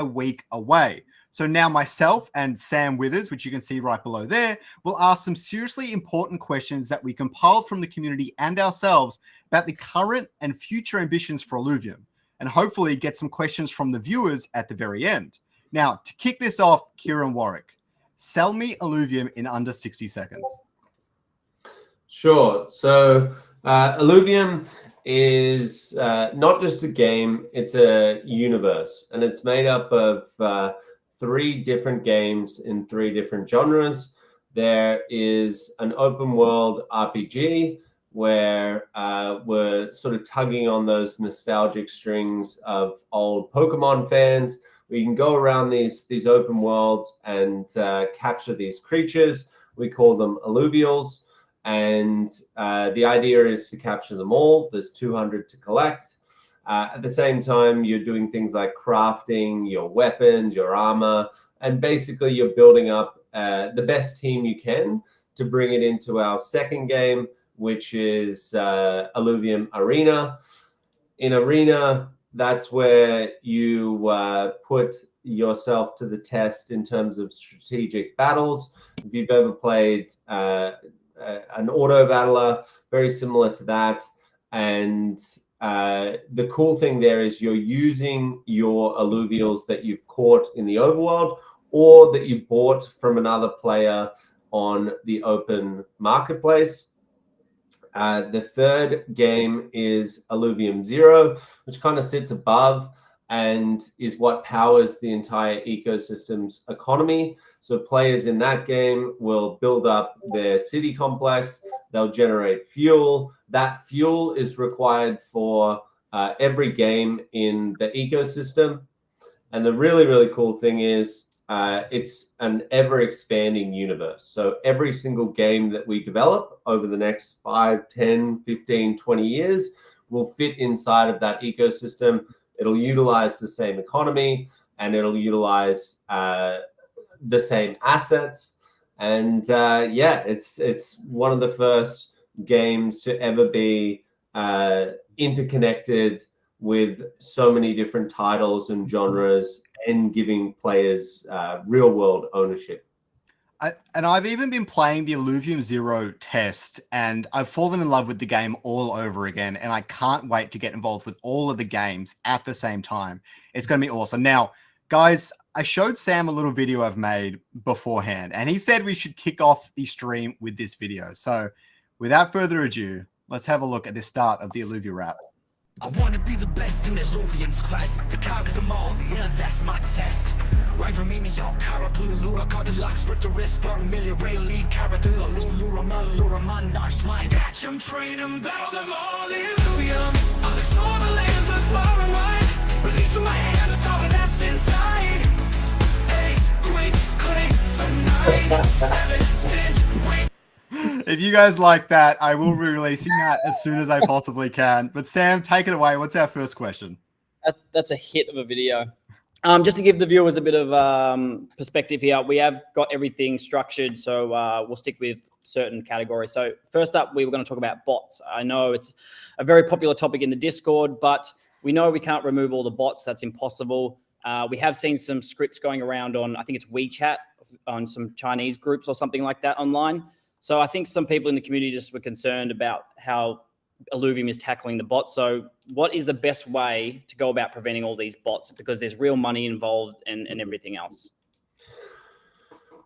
a week away. So now myself and Sam Withers, which you can see right below there, will ask some seriously important questions that we compiled from the community and ourselves about the current and future ambitions for Illuvium, and hopefully get some questions from the viewers at the very end. Now, to kick this off, Kieran Warwick, sell me Illuvium in under 60 seconds. Sure. So Illuvium is not just a game, it's a universe, and it's made up of 3 different games in 3 different genres. There is an open world RPG where we're sort of tugging on those nostalgic strings of old Pokemon fans. We can go around these open worlds and capture these creatures. We call them Alluvials. And the idea is to capture them all. There's 200 to collect. At the same time, you're doing things like crafting your weapons, your armor, and basically you're building up the best team you can to bring it into our second game, which is Illuvium Arena. In Arena, that's where you put yourself to the test in terms of strategic battles. If you've ever played an auto battler, very similar to that. And the cool thing there is you're using your Alluvials that you've caught in the overworld or that you bought from another player on the open marketplace. The third game is Illuvium Zero, which kind of sits above and is what powers the entire ecosystem's economy. So players in that game will build up their city complex, they'll generate fuel. That fuel is required for every game in the ecosystem. And the really, really cool thing is it's an ever-expanding universe. So every single game that we develop over the next 5, 10, 15, 20 years will fit inside of that ecosystem. It'll utilize the same economy and it'll utilize the same assets. And yeah, it's one of the first games to ever be interconnected with so many different titles and genres and giving players real world ownership. And I've even been playing the Illuvium Zero test, and I've fallen in love with the game all over again. And I can't wait to get involved with all of the games at the same time. It's going to be awesome. Now, guys, I showed Sam a little video I've made beforehand, and he said we should kick off the stream with this video. So without further ado, let's have a look at the start of the Alluvial rap. I want to be the best in Illuvium's quest to conquer them all, yeah, that's my test. Right from me, your cara, blue lura, card deluxe, with the wrist for a million, really, character, lura, nice mind. Catch them, train them, battle them all, Illuvium. I'll explore the lands of far and wide, release from my hand, the power that's inside. Ace, queens, clink, for 9, 7, cinch, wait. If you guys like that, I will be releasing that as soon as I possibly can. But Sam, take it away. What's our first question? That's a hit of a video. Just to give the viewers a bit of perspective here, we have got everything structured, so we'll stick with certain categories. So first up, we were going to talk about bots. I know it's a very popular topic in the Discord, but we know we can't remove all the bots. That's impossible. We have seen some scripts going around on, I think it's WeChat, on some Chinese groups or something like that online. So I think some people in the community just were concerned about how Illuvium is tackling the bots. So what is the best way to go about preventing all these bots? Because there's real money involved and everything else.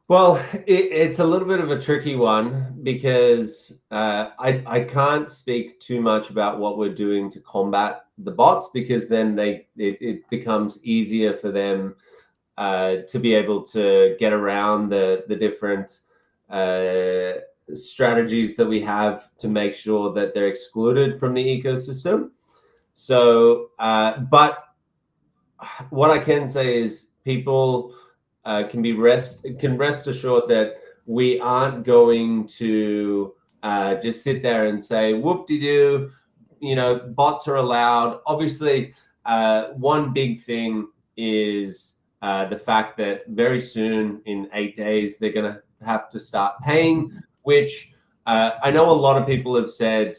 Well, it's a little bit of a tricky one because I can't speak too much about what we're doing to combat the bots, because then it becomes easier for them to be able to get around the different strategies that we have to make sure that they're excluded from the ecosystem. So, but what I can say is people can rest assured that we aren't going to just sit there and say, whoop-de-doo, you know, bots are allowed. Obviously, one big thing is the fact that very soon, in 8 days, they're going to have to start paying, which I know a lot of people have said,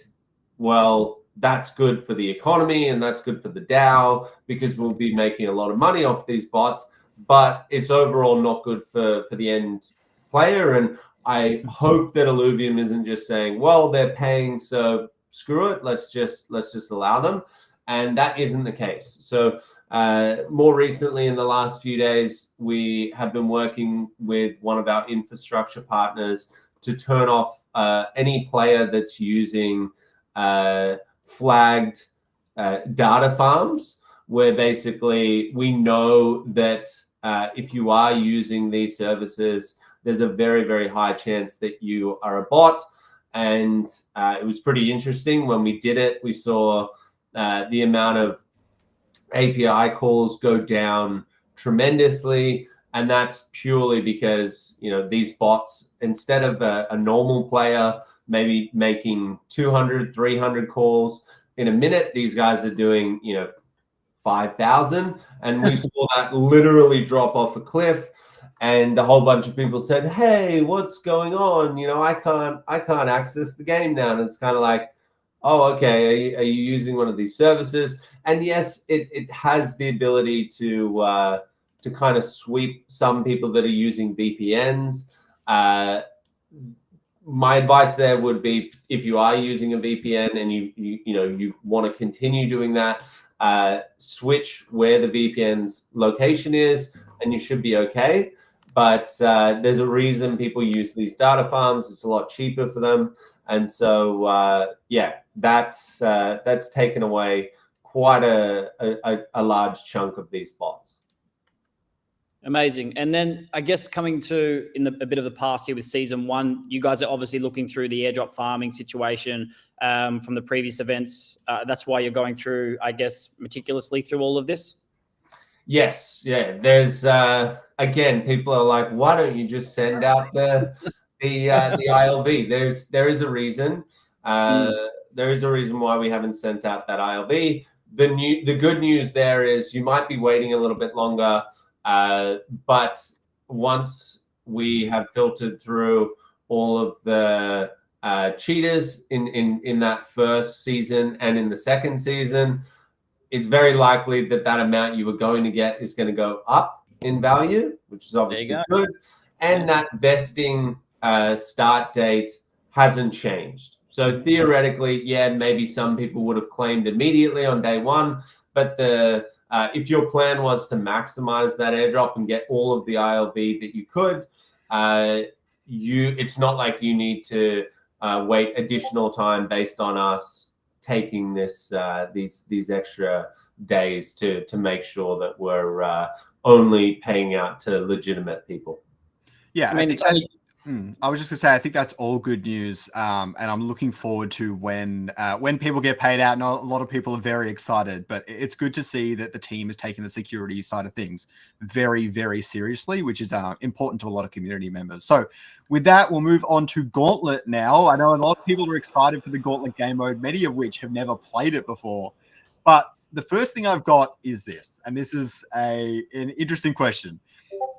well, that's good for the economy and that's good for the DAO because we'll be making a lot of money off these bots, but it's overall not good for the end player. And I hope that Illuvium isn't just saying, well, they're paying, so screw it, let's just allow them. And that isn't the case. So more recently, in the last few days, we have been working with one of our infrastructure partners to turn off any player that's using flagged data farms, where basically we know that if you are using these services, there's a very, very high chance that you are a bot. And it was pretty interesting when we did it. We saw the amount of API calls go down tremendously. And that's purely because, you know, these bots, instead of a normal player maybe making 200, 300 calls in a minute, these guys are doing, you know, 5,000. And we saw that literally drop off a cliff. And a whole bunch of people said, hey, what's going on? You know, I can't access the game now. And it's kind of like, oh, okay, are you using one of these services? And yes, it has the ability to kind of sweep some people that are using VPNs. My advice there would be, if you are using a VPN and you want to continue doing that, switch where the VPN's location is, and you should be okay. But there's a reason people use these data farms. It's a lot cheaper for them. And so, yeah, that's taken away quite a large chunk of these bots. Amazing. And then I guess coming to a bit of the past here with season 1, you guys are obviously looking through the airdrop farming situation from the previous events. That's why you're going through, I guess, meticulously through all of this? Yes. Yeah. There's, again, people are like, why don't you just send out the ILV? There is a reason. There is a reason why we haven't sent out that ILV. The good news there is you might be waiting a little bit longer. But once we have filtered through all of the cheaters in that first season and in the second season, it's very likely that amount you were going to get is going to go up in value, which is obviously good. And that vesting start date hasn't changed. So theoretically, yeah, maybe some people would have claimed immediately on day 1, but if your plan was to maximize that airdrop and get all of the ILV that you could, it's not like you need to wait additional time based on us taking these extra days to make sure that we're only paying out to legitimate people. Yeah, I was just gonna say, I think that's all good news, and I'm looking forward to when people get paid out. And a lot of people are very excited, but it's good to see that the team is taking the security side of things very, very seriously, which is important to a lot of community members. So with that, we'll move on to Gauntlet now. I know a lot of people are excited for the Gauntlet game mode, many of which have never played it before. But the first thing I've got is this, and this is an interesting question.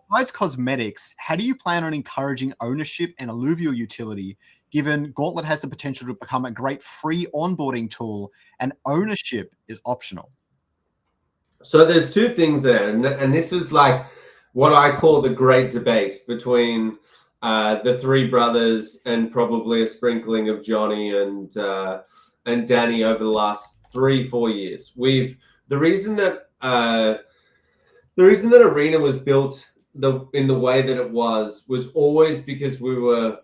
Besides cosmetics, how do you plan on encouraging ownership and alluvial utility, given Gauntlet has the potential to become a great free onboarding tool and ownership is optional? So there's two things there, and this is like what I call the great debate between the three brothers and probably a sprinkling of Johnny and Danny over the last 3-4 years. The reason that Arena was built in the way that it was always because we were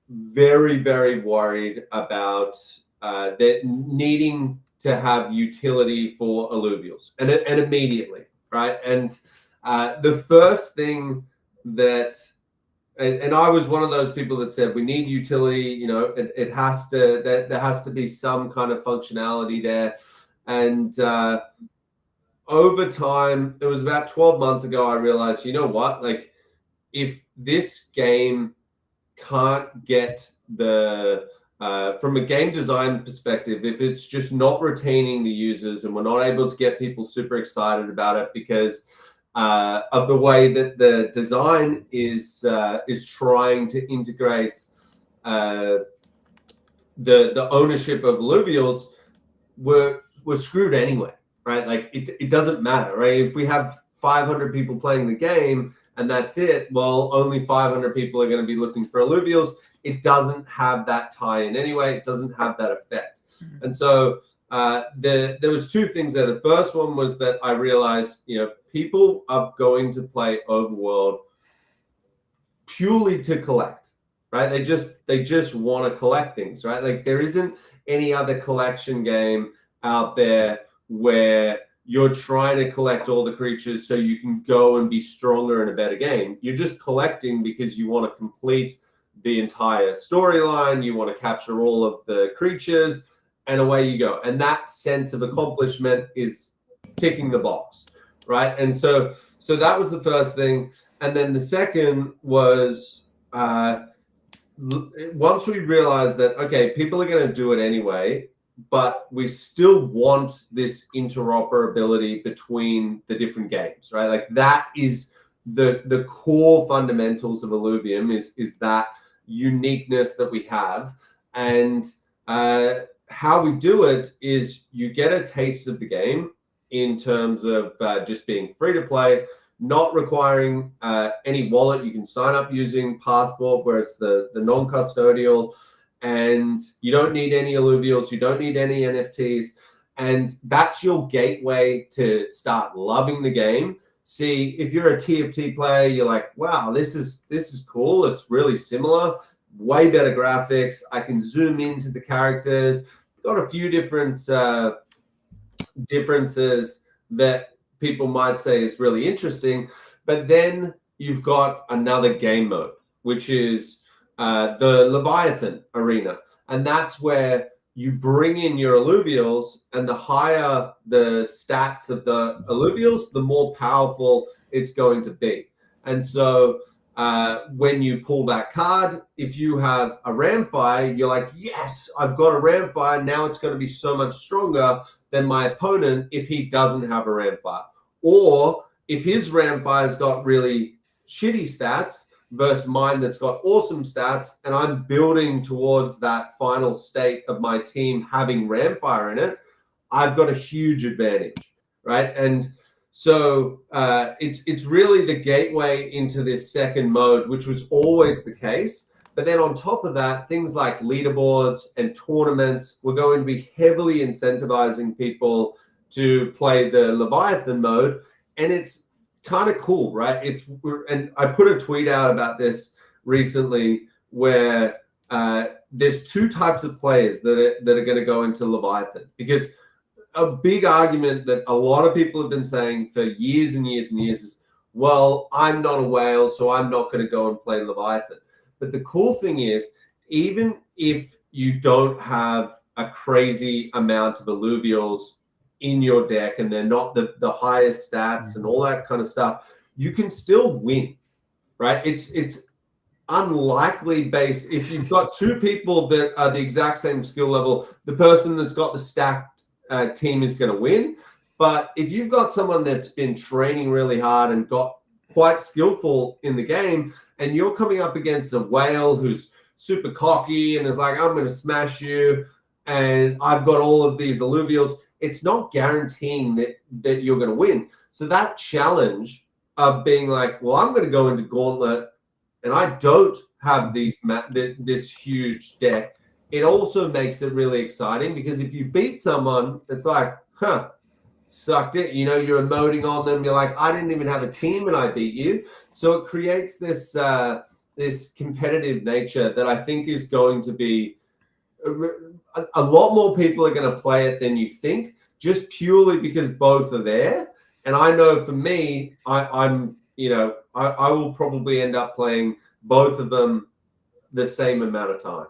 very, very worried about that needing to have utility for alluvials and immediately, right? And the first thing that, and I was one of those people that said we need utility, you know, it has to, there has to be some kind of functionality there. And over time, it was about 12 months ago, I realized, you know what, like if this game can't get from a game design perspective, if it's just not retaining the users and we're not able to get people super excited about it because of the way that the design is trying to integrate the ownership of alluvials, we're screwed anyway, right? Like it doesn't matter, right? If we have 500 people playing the game and that's it, well, only 500 people are going to be looking for alluvials. It doesn't have that tie in anyway. It doesn't have that effect. And so there was two things there. The first one was that I realized, people are going to play Overworld purely to collect, right? They just want to collect things, right? Like there isn't any other collection game out there where you're trying to collect all the creatures so you can go and be stronger in a better game. You're just collecting because you want to complete the entire storyline, you want to capture all of the creatures, and away you go. And that sense of accomplishment is ticking the box, right? And so that was the first thing. And then the second was once we realized that, okay, people are going to do it anyway, but we still want this interoperability between the different games, right? Like that is the core fundamentals of Illuvium is that uniqueness that we have. And how we do it is you get a taste of the game in terms of just being free to play, not requiring any wallet. You can sign up using Passport, where it's the non-custodial, and you don't need any alluvials, you don't need any NFTs, and that's your gateway to start loving the game. See, if you're a TFT player, you're like, wow, this is cool. It's really similar, way better graphics. I can zoom into the characters. Got a few different differences that people might say is really interesting. But then you've got another game mode, which is the Leviathan arena. And that's where you bring in your alluvials, and the higher the stats of the alluvials, the more powerful it's going to be. And so when you pull that card, if you have a Ramfire, you're like, yes, I've got a Ramfire. Now it's going to be so much stronger than my opponent if he doesn't have a Ramfire. Or if his Ramfire's got really shitty stats versus mine that's got awesome stats, and I'm building towards that final state of my team having Ramfire in it, I've got a huge advantage, right? And so it's really the gateway into this second mode, which was always the case. But then on top of that, things like leaderboards and tournaments, we're going to be heavily incentivizing people to play the Leviathan mode. And it's kind of cool, right? And I put a tweet out about this recently where there's two types of players that are going to go into Leviathan, because a big argument that a lot of people have been saying for years and years and years is, well, I'm not a whale, so I'm not going to go and play Leviathan. But the cool thing is, even if you don't have a crazy amount of alluvials in your deck and they're not the highest stats and all that kind of stuff, you can still win, right? It's unlikely based. If you've got two people that are the exact same skill level, the person that's got the stacked team is going to win. But if you've got someone that's been training really hard and got quite skillful in the game, and you're coming up against a whale who's super cocky and is like, I'm going to smash you, and I've got all of these alluvials, it's not guaranteeing that you're going to win. So that challenge of being like, well, I'm going to go into Gauntlet and I don't have this huge deck, it also makes it really exciting, because if you beat someone, it's like, sucked it. You're emoting on them. You're like, I didn't even have a team and I beat you. So it creates this competitive nature that I think is going to be a lot more people are going to play it than you think, just purely because both are there. And I know for me, I will probably end up playing both of them the same amount of time.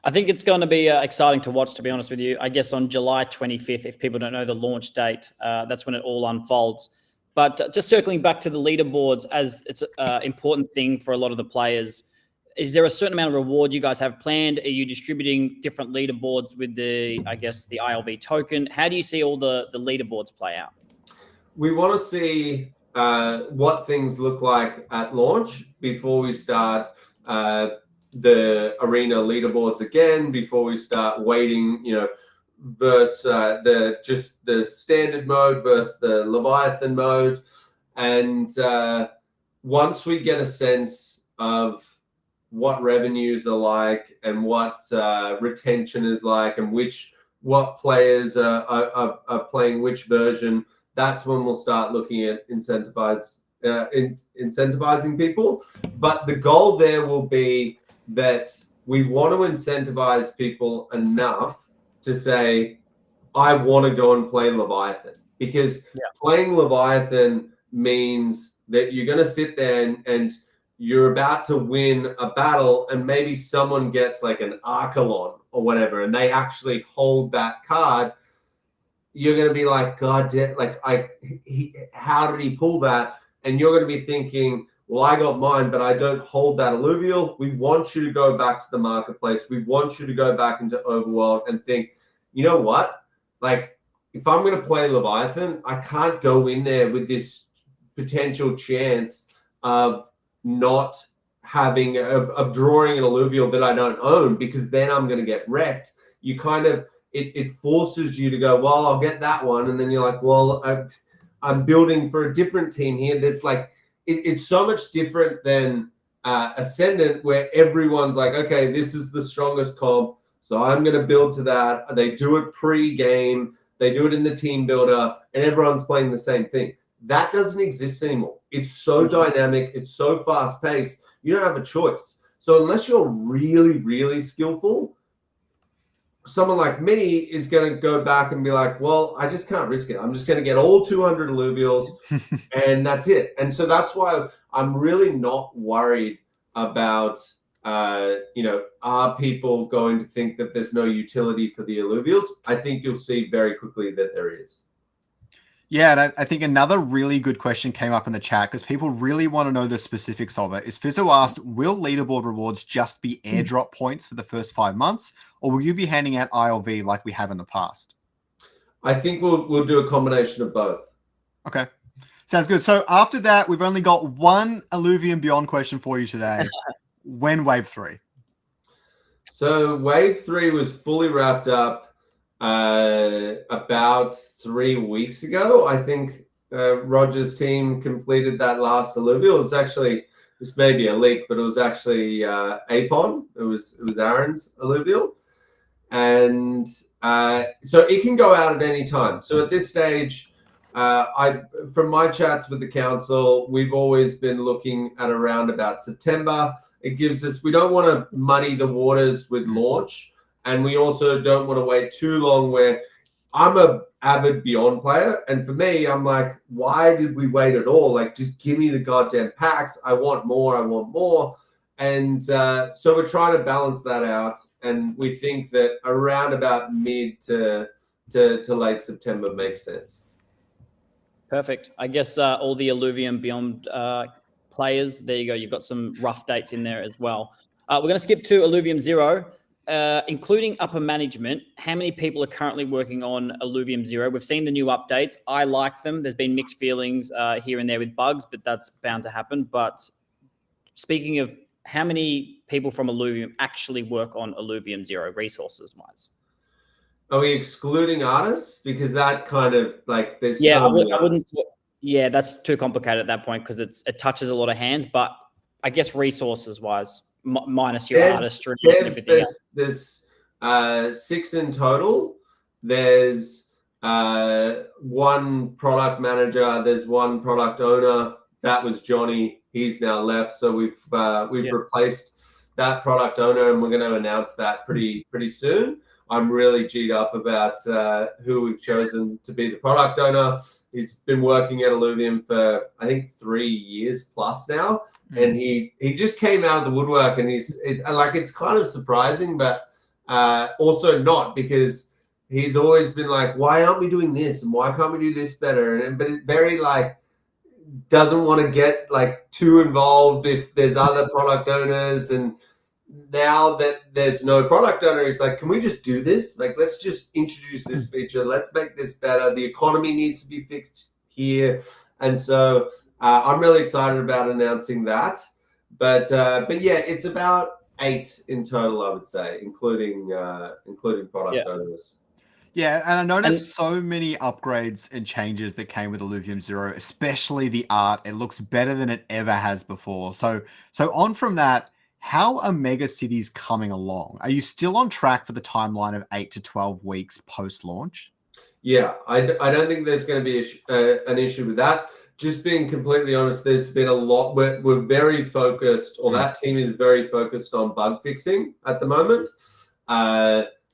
I think it's going to be exciting to watch, to be honest with you. I guess on July 25th, if people don't know the launch date, that's when it all unfolds. But just circling back to the leaderboards, as it's an important thing for a lot of the players, is there a certain amount of reward you guys have planned? Are you distributing different leaderboards with the ILV token? How do you see all the leaderboards play out? We want to see what things look like at launch before we start the arena leaderboards again, before we start weighting, versus the standard mode versus the Leviathan mode. And once we get a sense of what revenues are like and what retention is like and what players are playing which version, that's when we'll start looking at incentivizing people. But the goal there will be that we want to incentivize people enough to say, I want to go and play Leviathan, because playing Leviathan means that you're going to sit there and you're about to win a battle, and maybe someone gets like an Archelon or whatever, and they actually hold that card. You're going to be like, God damn, like how did he pull that? And you're going to be thinking, well, I got mine, but I don't hold that Alluvial. We want you to go back to the marketplace. We want you to go back into Overworld and think, you know what? Like, if I'm going to play Leviathan, I can't go in there with this potential chance of not having of drawing an Alluvial that I don't own, because then I'm going to get wrecked. You kind of it forces you to go, well, I'll get that one, and then you're like, well, I'm building for a different team here. There's like it's so much different than Ascendant, where everyone's like, okay, this is the strongest comp, so I'm going to build to that. They do it pre-game, they do it in the team builder, and everyone's playing the same thing. That doesn't exist anymore. It's so dynamic. It's so fast paced. You don't have a choice. So unless you're really, really skillful, someone like me is going to go back and be like, well, I just can't risk it. I'm just going to get all 200 Alluvials and that's it. And so that's why I'm really not worried about, are people going to think that there's no utility for the Alluvials? I think you'll see very quickly that there is. Yeah, and I think another really good question came up in the chat because people really want to know the specifics of it. Is Fizzo asked, will leaderboard rewards just be airdrop points for the first 5 months, or will you be handing out ILV like we have in the past? I think we'll do a combination of both. Okay, sounds good. So after that, we've only got one Illuvium Beyond question for you today. When Wave 3? So Wave 3 was fully wrapped up about 3 weeks ago. I think Roger's team completed that last Alluvial. It's actually, this may be a leak, but it was actually Apon. It was Aaron's Alluvial. And so it can go out at any time. So at this stage, from my chats with the council, we've always been looking at around about September. It gives us, we don't want to muddy the waters with launch. And we also don't want to wait too long, where I'm a avid Beyond player. And for me, I'm like, why did we wait at all? Like, just give me the goddamn packs. I want more. I want more. And so we're trying to balance that out. And we think that around about mid to late September makes sense. Perfect. I guess all the Illuvium Beyond players, there you go. You've got some rough dates in there as well. We're going to skip to Illuvium Zero. Including upper management, how many people are currently working on Illuvium Zero? We've seen the new updates. I like them. There's been mixed feelings here and there with bugs, but that's bound to happen. But speaking of, how many people from Illuvium actually work on Illuvium Zero, resources-wise? Are we excluding artists? Because that kind of like there's I wouldn't. Yeah, that's too complicated at that point because it touches a lot of hands. But I guess resources-wise, minus your artistry and everything else. There's 6 in total. There's 1 product manager. There's 1 product owner. That was Johnny. He's now left. So we've replaced that product owner, and we're going to announce that pretty soon. I'm really G'd up about who we've chosen to be the product owner. He's been working at Illuvium for, I think, 3 years plus now. And he just came out of the woodwork, and it's kind of surprising, but also not, because he's always been like, why aren't we doing this? And why can't we do this better? But it very doesn't want to get too involved if there's other product owners. And now that there's no product owner, he's like, can we just do this? Let's just introduce this feature. Let's make this better. The economy needs to be fixed here. And so I'm really excited about announcing that. But yeah, it's about 8 in total, I would say, including product owners. Yeah, and I noticed so many upgrades and changes that came with Illuvium Zero, especially the art. It looks better than it ever has before. So on from that, how are mega cities coming along? Are you still on track for the timeline of 8 to 12 weeks post-launch? Yeah, I don't think there's going to be an issue with that. Just being completely honest, there's been a lot. We're very focused, or that team is very focused on bug fixing at the moment.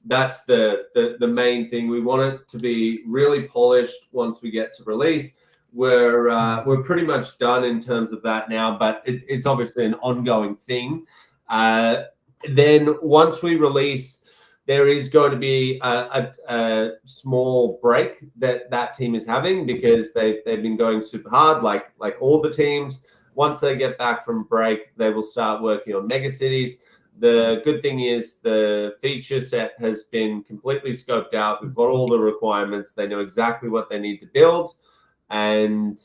That's the main thing. We want it to be really polished once we get to release. We're pretty much done in terms of that now, but it's obviously an ongoing thing. Then once we release, there is going to be a small break that team is having because they've been going super hard, like all the teams. Once they get back from break, they will start working on mega cities. The good thing is the feature set has been completely scoped out. We've got all the requirements. They know exactly what they need to build. And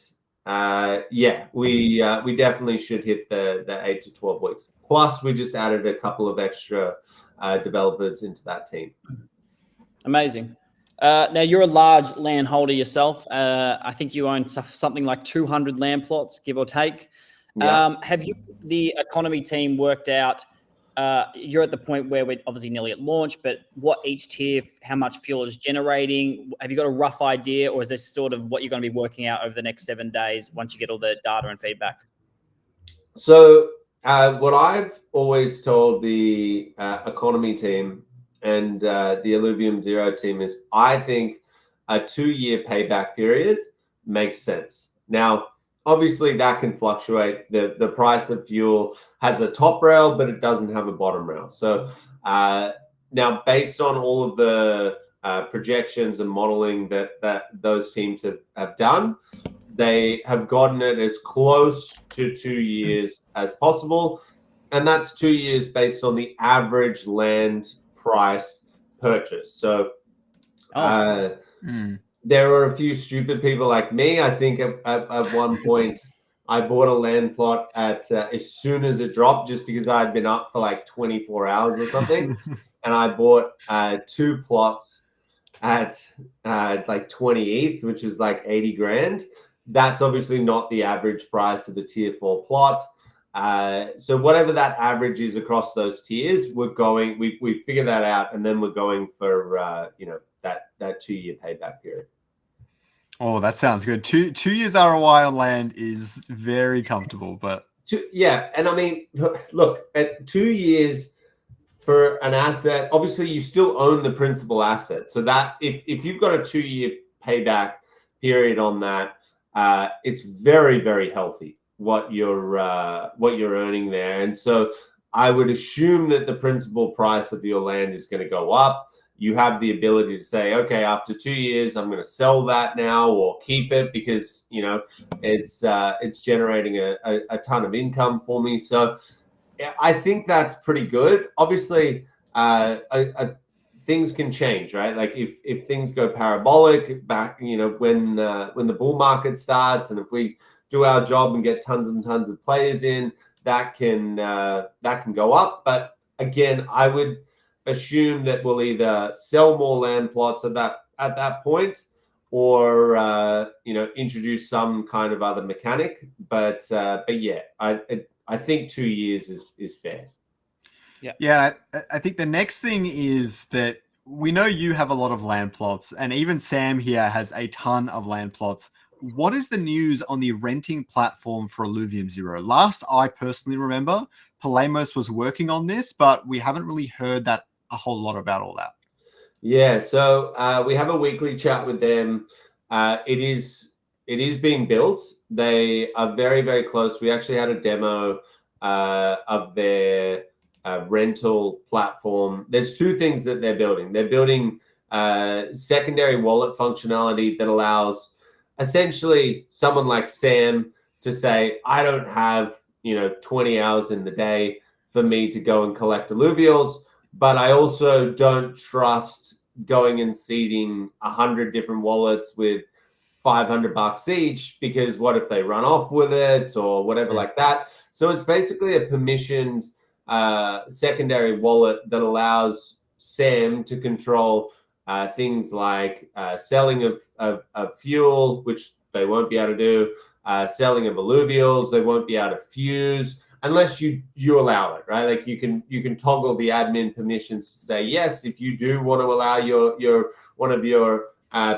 we definitely should hit the 8 to 12 weeks. Plus, we just added a couple of extra developers into that team. Amazing. Now, you're a large land holder yourself. I think you own something like 200 land plots, give or take. Yeah. Have you, the economy team, worked out? You're at the point where we're obviously nearly at launch, but what each tier, how much fuel is generating? Have you got a rough idea, or is this sort of what you're going to be working out over the next 7 days once you get all the data and feedback? So what I've always told the economy team and the Illuvium Zero team is I think a 2-year payback period makes sense. Now, obviously, that can fluctuate. The price of fuel has a top rail, but it doesn't have a bottom rail. So now, based on all of the projections and modeling that those teams have done, they have gotten it as close to 2 years as possible. And that's 2 years based on the average land price purchase. So there are a few stupid people like me. I think at one point I bought a land plot at as soon as it dropped, just because I had been up for like 24 hours or something. And I bought 2 plots at like 20 ETH, which is like 80 grand. That's obviously not the average price of a tier 4 plot. So whatever that average is across those tiers, we figure that out, and then we're going for that 2-year payback period. Oh, that sounds good. Two years ROI on land is very comfortable, but and I mean, look, at 2 years for an asset, obviously you still own the principal asset. So that if you've got a 2-year payback period on that, it's very, very healthy what you're earning there. And so I would assume that the principal price of your land is going to go up. You have the ability to say, okay, after 2 years, I'm going to sell that now or keep it because it's generating a ton of income for me. So I think that's pretty good. Obviously, things can change, right? Like if things go parabolic back, when the bull market starts, and if we do our job and get tons and tons of players in, that can go up. But again, I would assume that we'll either sell more land plots at that point, or introduce some kind of other mechanic. But yeah, I think 2 years is fair. Yeah, I think the next thing is that we know you have a lot of land plots, and even Sam here has a ton of land plots. What is the news on the renting platform for Illuvium Zero? Last I personally remember, Polemos was working on this, but we haven't really heard that a whole lot about all that. Yeah, so we have a weekly chat with them. It is being built. They are very, very close. We actually had a demo of their rental platform. There's 2 things that they're building. They're building secondary wallet functionality that allows essentially someone like Sam to say, I don't have 20 hours in the day for me to go and collect alluvials, but I also don't trust going and seeding 100 different wallets with $500 each, because what if they run off with it or whatever like that. So it's basically a permissioned secondary wallet that allows Sam to control things like selling of fuel, which they won't be able to do, selling of alluvials, they won't be able to fuse unless you allow it, right? Like you can toggle the admin permissions to say yes, if you do want to allow your one of your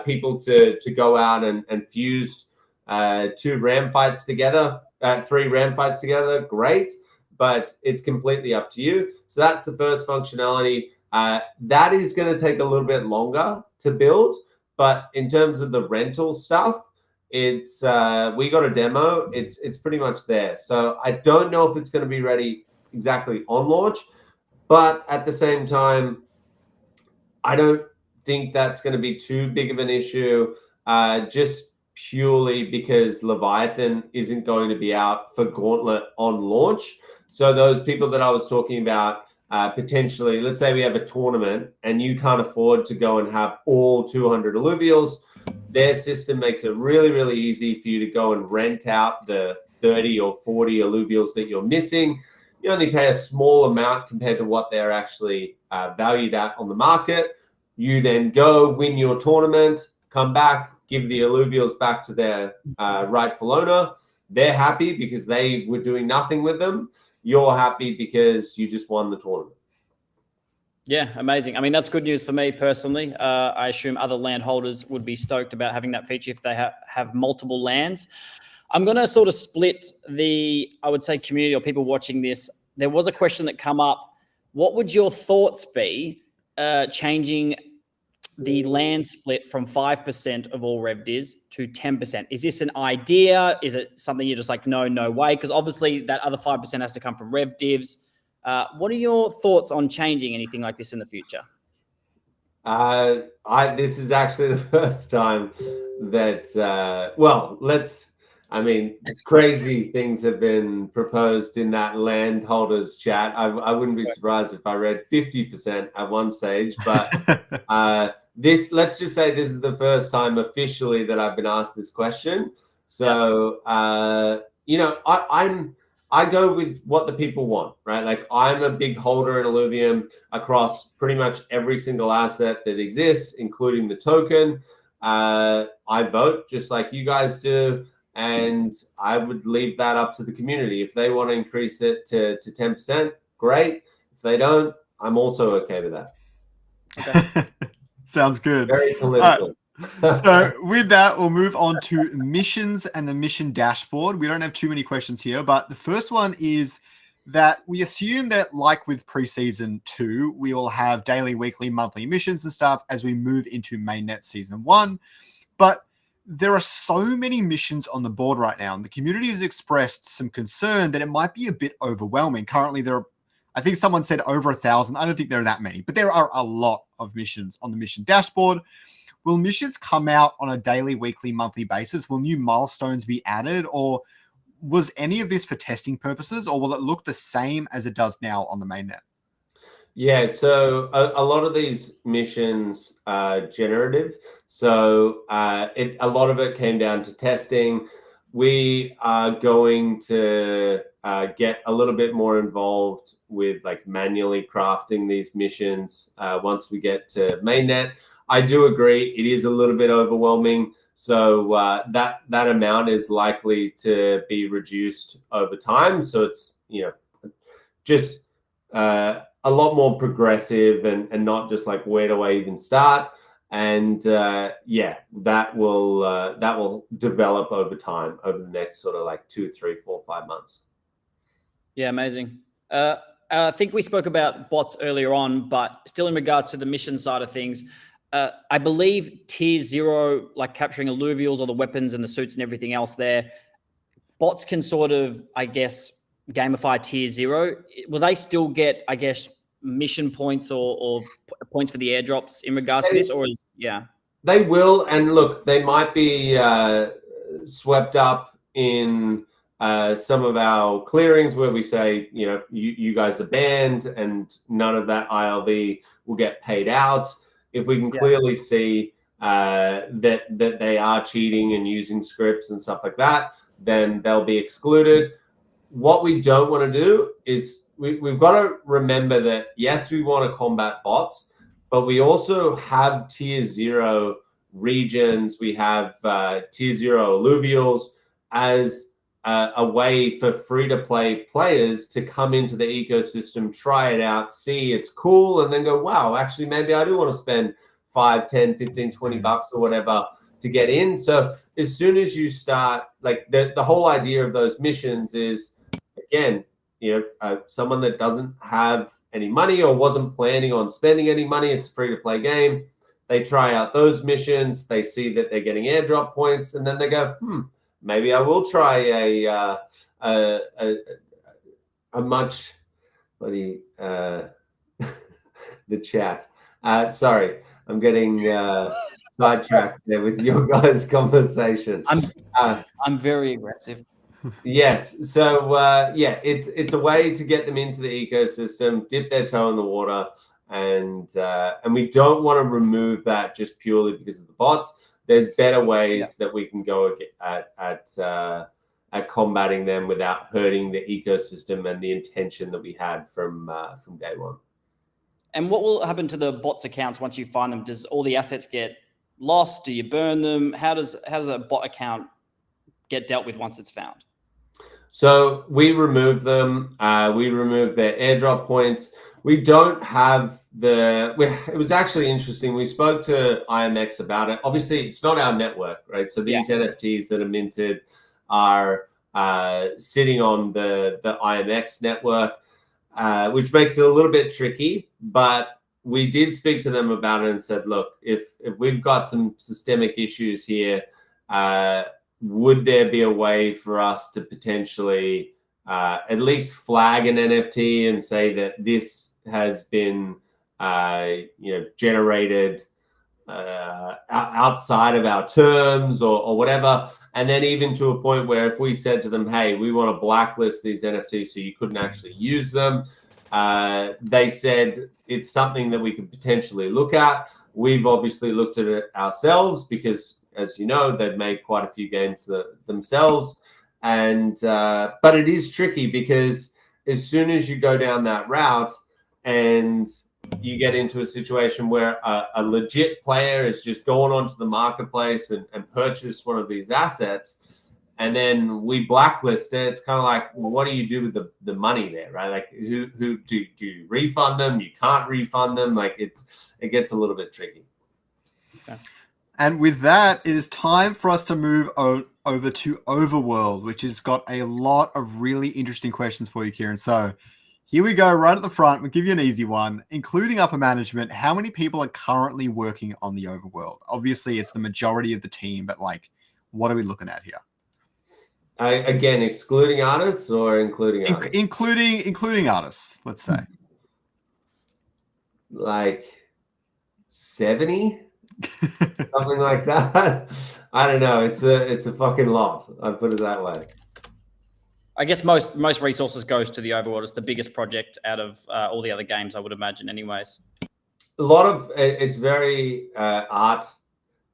people to go out and fuse 2 ram fights together, 3 ram fights together, great. But it's completely up to you. So that's the first functionality. That is going to take a little bit longer to build, but in terms of the rental stuff, it's we got a demo. It's pretty much there. So I don't know if it's going to be ready exactly on launch, but at the same time, I don't think that's going to be too big of an issue. Just purely because Leviathan isn't going to be out for Gauntlet on launch. So those people that I was talking about, potentially, let's say we have a tournament and you can't afford to go and have all 200 alluvials, their system makes it really, really easy for you to go and rent out the 30 or 40 alluvials that you're missing. You only pay a small amount compared to what they're actually valued at on the market. You then go win your tournament, come back, give the alluvials back to their rightful owner. They're happy because they were doing nothing with them. You're happy because you just won the tournament. Yeah, amazing. I mean, that's good news for me personally. I assume other landholders would be stoked about having that feature if they have multiple lands. I'm going to sort of split the, I would say, community or people watching this. There was a question that come up. What would your thoughts be changing the land split from 5% of all RevDivs to 10%? Is this an idea? Is it something you're just like, no way? Because obviously that other 5% has to come from RevDivs. What are your thoughts on changing anything like this in the future? This is actually the first time that, crazy things have been proposed in that landholders chat. I wouldn't be surprised if I read 50% at one stage, but let's just say this is the first time officially that I've been asked this question. So, I go with what the people want, right? Like I'm a big holder in Illuvium across pretty much every single asset that exists, including the token. I vote just like you guys do. And I would leave that up to the community. If they want to increase it to 10%, great. If they don't, I'm also okay with that. Okay. Sounds good. Very political. So with that, we'll move on to missions and the mission dashboard. We don't have too many questions here, but the first one is that we assume that, like with preseason 2, we will have daily, weekly, monthly missions and stuff as we move into mainnet season 1. But there are so many missions on the board right now, and the community has expressed some concern that it might be a bit overwhelming. Currently, there are, I think someone said over 1,000. I don't think there are that many, but there are a lot of missions on the mission dashboard. Will missions come out on a daily, weekly, monthly basis? Will new milestones be added, or was any of this for testing purposes, or will it look the same as it does now on the mainnet? Yeah, so a lot of these missions are generative. So a lot of it came down to testing. We are going to get a little bit more involved with like manually crafting these missions once we get to mainnet. I do agree it is a little bit overwhelming. So that amount is likely to be reduced over time. So it's, just a lot more progressive and not just like, where do I even start? And that will develop over time, over the next sort of like 2, 3, 4, 5 months. Yeah, amazing. I think we spoke about bots earlier on, but still in regards to the mission side of things, I believe tier 0, like capturing alluvials or the weapons and the suits and everything else there, bots can sort of, I guess, gamify tier 0. Will they still get, I guess, mission points or points for the airdrops in regards to this, or is they will? And look, they might be swept up in some of our clearings where we say, you guys are banned and none of that ILV will get paid out. If we can clearly see that they are cheating and using scripts and stuff like that, then they'll be excluded. What we don't want to do is we've got to remember that, yes, we want to combat bots, but we also have tier 0 regions. We have tier 0 alluvials as a way for free-to-play players to come into the ecosystem, try it out, see it's cool, and then go, wow, actually, maybe I do want to spend 5, 10, 15, 20 bucks or whatever to get in. So as soon as you start, like the whole idea of those missions is, again, someone that doesn't have any money or wasn't planning on spending any money, it's a free-to-play game. They try out those missions, they see that they're getting airdrop points, and then they go, maybe I will try a much, the chat. Sorry, I'm getting sidetracked there with your guys' conversation. I'm very aggressive. Yes. So it's a way to get them into the ecosystem, dip their toe in the water, and we don't want to remove that just purely because of the bots. There's better ways that we can go at combating them without hurting the ecosystem and the intention that we had from day one. And what will happen to the bots accounts once you find them? Does all the assets get lost? Do you burn them? How does a bot account get dealt with once it's found? So we remove them. We remove their airdrop points. We don't have it was actually interesting. We spoke to IMX about it. Obviously, it's not our network, right? So these NFTs that are minted are sitting on the IMX network, which makes it a little bit tricky. But we did speak to them about it and said, look, if we've got some systemic issues here, would there be a way for us to potentially at least flag an NFT and say that this has been generated outside of our terms or whatever? And then even to a point where if we said to them, hey, we want to blacklist these NFTs so you couldn't actually use them, they said it's something that we could potentially look at. We've obviously looked at it ourselves because, as you know, they've made quite a few games themselves. And but it is tricky because as soon as you go down that route and you get into a situation where a legit player is just going onto the marketplace and purchase one of these assets, and then we blacklist it, it's kind of like, well, what do you do with the money there, right? Like, who do you refund them? You can't refund them. Like, it gets a little bit tricky. Okay. And with that, it is time for us to move over to Overworld, which has got a lot of really interesting questions for you, Kieran. So here we go, right at the front. We'll give you an easy one, including upper management. How many people are currently working on the Overworld? Obviously, it's the majority of the team, but like, what are we looking at here? Again, excluding artists or including artists? Including artists, let's say. Like 70? Something like that. I don't know. It's a fucking lot. I'd put it that way. I guess most resources goes to the Overworld. It's the biggest project out of all the other games, I would imagine, anyways. A lot of it's very art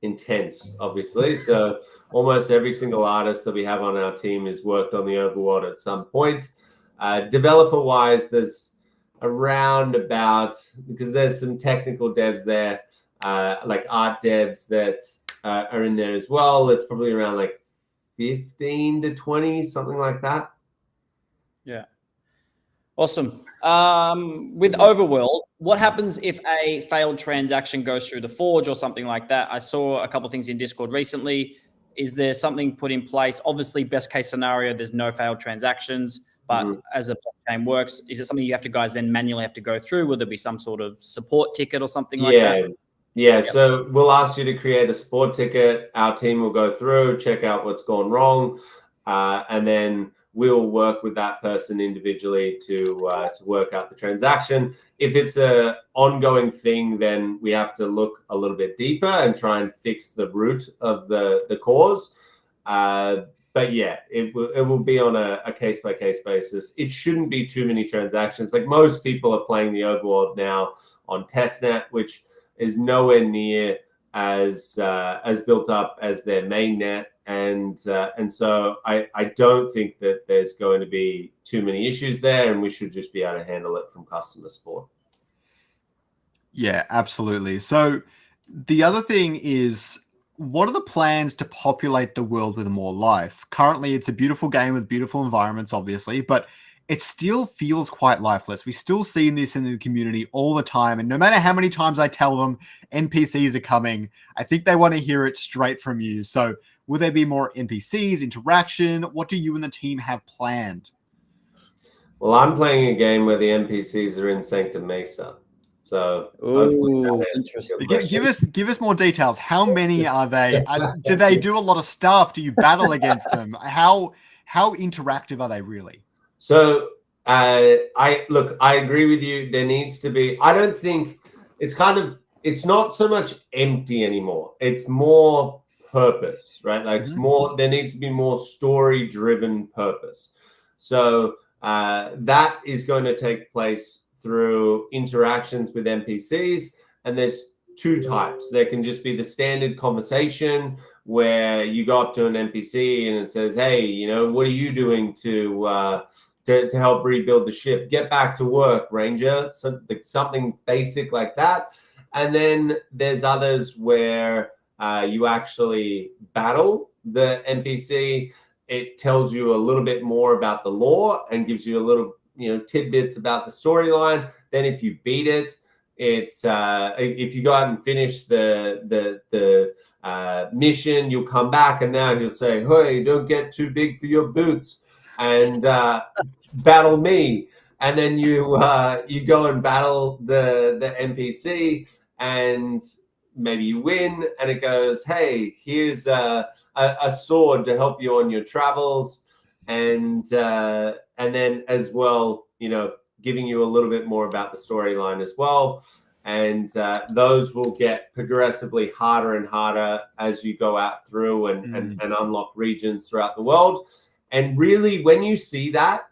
intense, obviously. So almost every single artist that we have on our team has worked on the Overworld at some point. Developer wise, there's around about, because there's some technical devs there, like art devs that are in there as well. It's probably around like 15 to 20, something like that. Yeah. Awesome. With Overworld, what happens if a failed transaction goes through the forge or something like that? I saw a couple of things in Discord recently. Is there something put in place? Obviously, best case scenario, there's no failed transactions, but as a blockchain works, is it something you guys then manually have to go through? Will there be some sort of support ticket or something like that? Yeah, so we'll ask you to create a support ticket. Our team will go through, check out what's gone wrong, and then we'll work with that person individually to work out the transaction. If it's an ongoing thing, then we have to look a little bit deeper and try and fix the root of the cause. But yeah, it will be on a case-by-case basis. It shouldn't be too many transactions. Like, most people are playing the Overworld now on testnet, which is nowhere near as built up as their main net, and so I don't think that there's going to be too many issues there, and we should just be able to handle it from customer support. Yeah, absolutely. So the other thing is, what are the plans to populate the world with more life? Currently, it's a beautiful game with beautiful environments, obviously, but it still feels quite lifeless. We still see this in the community all the time. And no matter how many times I tell them NPCs are coming, I think they want to hear it straight from you. So will there be more NPCs, interaction? What do you and the team have planned? Well, I'm playing a game where the NPCs are in Sanctum Mesa. So Ooh, interesting. Give us more details. How many are they? Do they do a lot of stuff? Do you battle against them? How interactive are they really? So I agree with you. There needs to be. I don't think it's not so much empty anymore. It's more purpose, right? Like it's more. There needs to be more story-driven purpose. So that is going to take place through interactions with NPCs, and there's two types. There can just be the standard conversation where you go up to an NPC and it says, "Hey, you know, what are you doing to help rebuild the ship? Get back to work, Ranger." Something basic like that. And then there's others where you actually battle the NPC. It tells you a little bit more about the lore and gives you a little, tidbits about the storyline. Then if you beat it, if you go out and finish the mission, you'll come back and now he'll say, "Hey, don't get too big for your boots and battle me." And then you go and battle the NPC, and maybe you win, and it goes, "Hey, here's a sword to help you on your travels," and then as well, giving you a little bit more about the storyline as well. And those will get progressively harder and harder as you go out through and unlock regions throughout the world. And really, when you see that,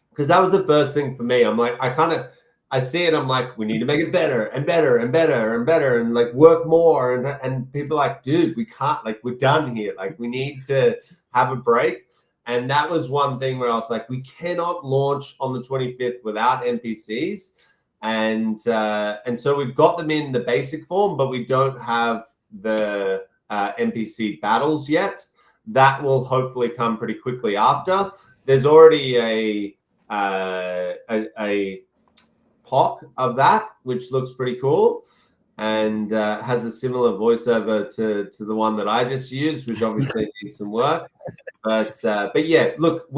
because that was the first thing for me, I'm like, I see it, I'm like, we need to make it better and better and better and better and like work more. And people are like, dude, we can't, like, we're done here. Like, we need to have a break. And that was one thing where I was like, we cannot launch on the 25th without NPCs. And so we've got them in the basic form, but we don't have the NPC battles yet. That will hopefully come pretty quickly after. There's already a POC of that, which looks pretty cool and has a similar voiceover to the one that I just used, which obviously needs some work. But yeah, look,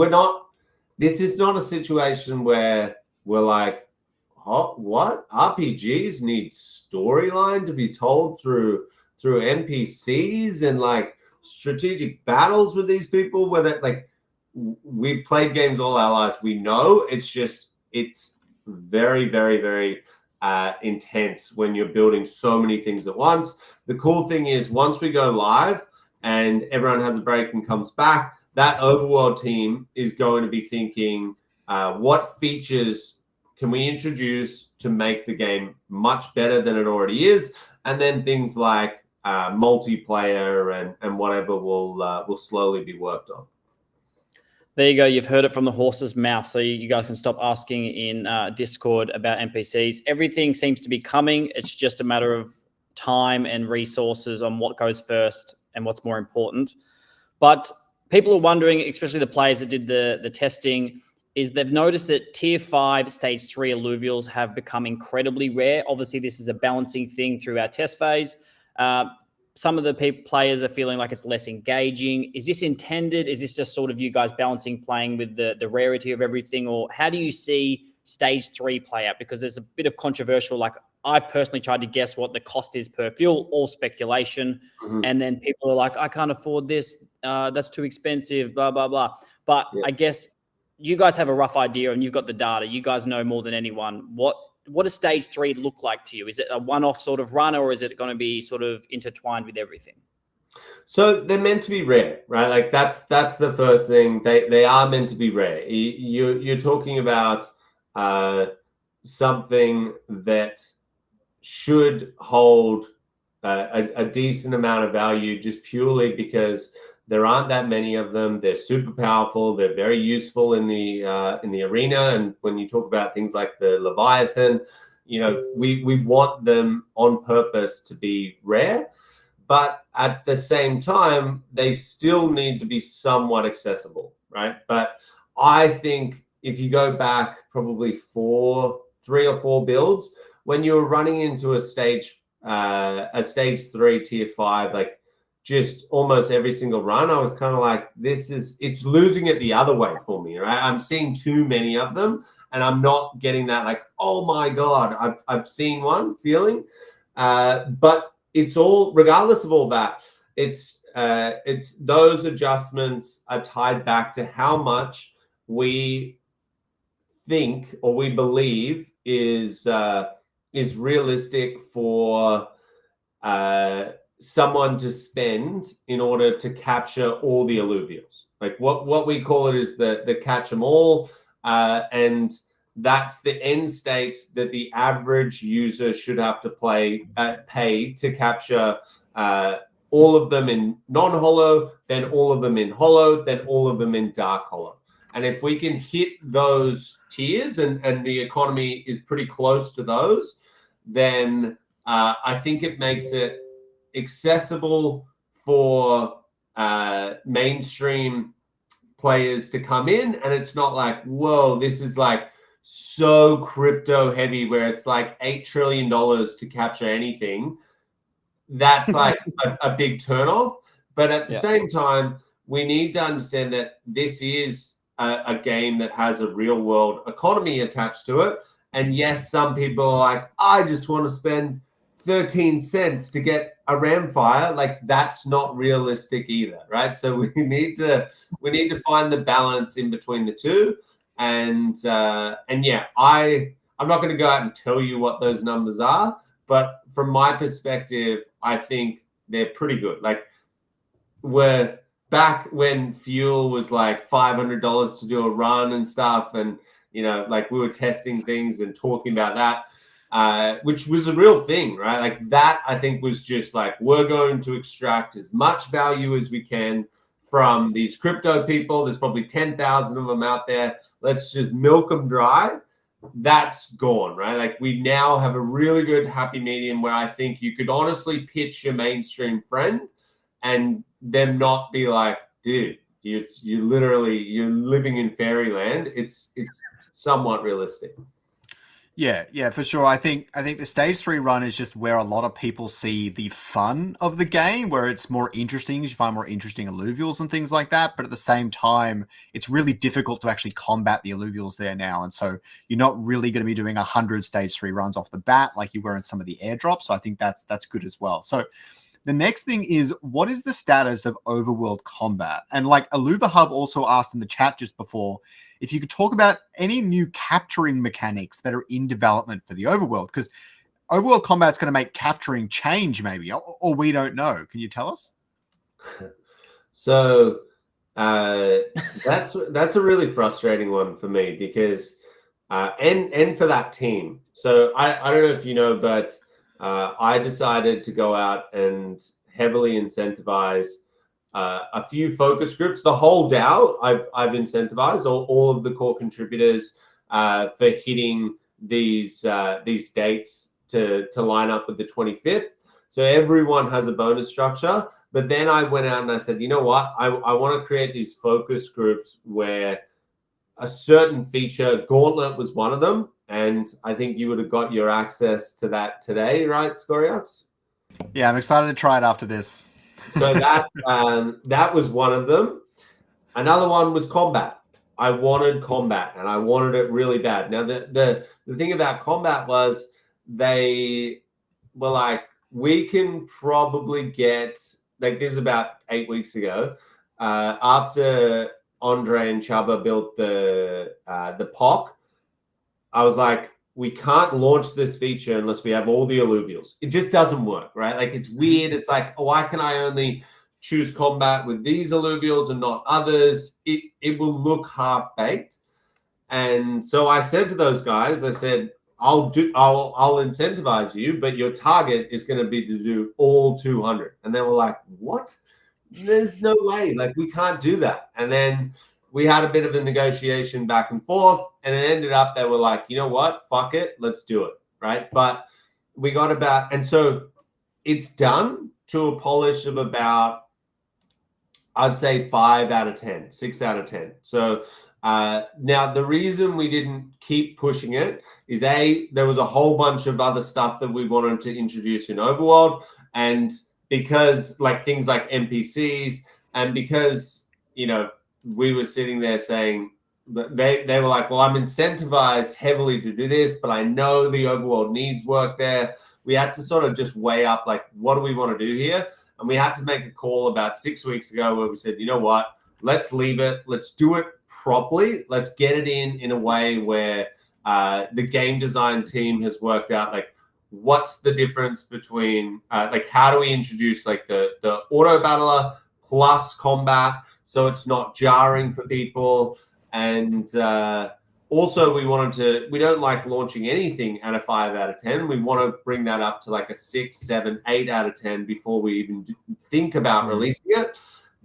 this is not a situation where we're like, oh, what? RPGs need storyline to be told through NPCs and like strategic battles with these people, where that, like, we've played games all our lives. We know it's very, very, very intense when you're building so many things at once. The cool thing is, once we go live and everyone has a break and comes back, that Overworld team is going to be thinking, what features can we introduce to make the game much better than it already is? And then things like multiplayer and whatever will slowly be worked on. There you go. You've heard it from the horse's mouth. So you guys can stop asking in Discord about NPCs. Everything seems to be coming. It's just a matter of time and resources on what goes first and what's more important. But people are wondering, especially the players that did the testing, is they've noticed that tier 5, stage 3 alluvials have become incredibly rare. Obviously, this is a balancing thing through our test phase. Some of the players are feeling like it's less engaging. Is this intended? Is this just sort of you guys balancing, playing with the rarity of everything? Or how do you see stage 3 play out? Because there's a bit of controversial, like I've personally tried to guess what the cost is per fuel, all speculation. And then people are like, I can't afford this. That's too expensive, blah, blah, blah. But yeah, I guess you guys have a rough idea and you've got the data. You guys know more than anyone. What does stage 3 look like to you? Is it a one-off sort of run, or is it going to be sort of intertwined with everything? So they're meant to be rare, right? Like that's the first thing. They are meant to be rare. You're talking about something that should hold a decent amount of value just purely because there aren't that many of them. They're super powerful. They're very useful in the arena. And when you talk about things like the Leviathan, we want them on purpose to be rare, but at the same time, they still need to be somewhat accessible, right? But I think if you go back probably 3 or 4 builds, when you're running into a stage 3, tier 5, like just almost every single run, I was kind of like, it's losing it the other way for me, right? I'm seeing too many of them, and I'm not getting that like, oh my God, I've seen one feeling. But it's all, regardless of all that, it's those adjustments are tied back to how much we think or we believe is realistic for someone to spend in order to capture all the alluvials. Like what we call it is the catch 'em all, and that's the end state that the average user should have to pay to capture all of them in non-hollow, then all of them in hollow, then all of them in dark hollow. And if we can hit those tiers and the economy is pretty close to those, then I think it makes it accessible for mainstream players to come in. And it's not like, whoa, this is like so crypto heavy where it's like $8 trillion to capture anything. That's like a big turnoff. But at the same time, we need to understand that this is a game that has a real world economy attached to it. And yes, some people are like, I just want to spend 13 cents to get a Ramfire. Like that's not realistic either, right? So we need to find the balance in between the two. And yeah, I'm not going to go out and tell you what those numbers are, but from my perspective, I think they're pretty good. Like we're back when fuel was like $500 to do a run and stuff, and like we were testing things and talking about that, which was a real thing, right? Like that, I think was just like, we're going to extract as much value as we can from these crypto people. There's probably 10,000 of them out there. Let's just milk them dry. That's gone, right? Like we now have a really good happy medium where I think you could honestly pitch your mainstream friend and them not be like, dude, you're living in fairyland. It's somewhat realistic. Yeah, for sure. I think the stage 3 run is just where a lot of people see the fun of the game, where it's more interesting. You find more interesting alluvials and things like that. But at the same time, it's really difficult to actually combat the alluvials there now. And so you're not really going to be doing 100 stage 3 runs off the bat like you were in some of the airdrops. So I think that's good as well. So the next thing is, what is the status of overworld combat? And like AlluvaHub also asked in the chat just before, if you could talk about any new capturing mechanics that are in development for the overworld, because overworld combat is going to make capturing change maybe, or we don't know. Can you tell us? So that's a really frustrating one for me because and for that team. So I don't know if you know, but I decided to go out and heavily incentivize a few focus groups. The whole DAO I've incentivized all of the core contributors for hitting these dates to line up with the 25th. So everyone has a bonus structure. But then I went out and I said, you know what? I want to create these focus groups where a certain feature, Gauntlet was one of them. And I think you would have got your access to that today, right, Scoriox? Yeah, I'm excited to try it after this. So that was one of them. Another one was combat. I wanted combat, and I wanted it really bad. Now, the thing about combat was they were like, we can probably get, like this is about 8 weeks ago, after Andre and Chaba built the POC, I was like, we can't launch this feature unless we have all the alluvials. It just doesn't work, right? Like it's weird. It's like, why can I only choose combat with these alluvials and not others? It will look half-baked. And so I said to those guys, I said, I'll incentivize you, but your target is going to be to do all 200. And they were like, what? There's no way. Like we can't do that. And then we had a bit of a negotiation back and forth, and it ended up they were like, you know what? Fuck it. Let's do it. right? But we got about, and so it's done to a polish of about, I'd say 5 out of 10, 6 out of 10. So now the reason we didn't keep pushing it is there was a whole bunch of other stuff that we wanted to introduce in Overworld, and because like things like NPCs, and because we were sitting there saying they were like, well, I'm incentivized heavily to do this, but I know the Overworld needs work there. We had to sort of just weigh up like, what do we want to do here? And we had to make a call about 6 weeks ago where we said, you know what, let's leave it. Let's do it properly. Let's get it in a way where the game design team has worked out like, what's the difference between like, how do we introduce like the auto battler plus combat so it's not jarring for people? And also we don't like launching anything at a 5 out of 10. We want to bring that up to like a 6, 7, 8 out of 10 before we even think about releasing it.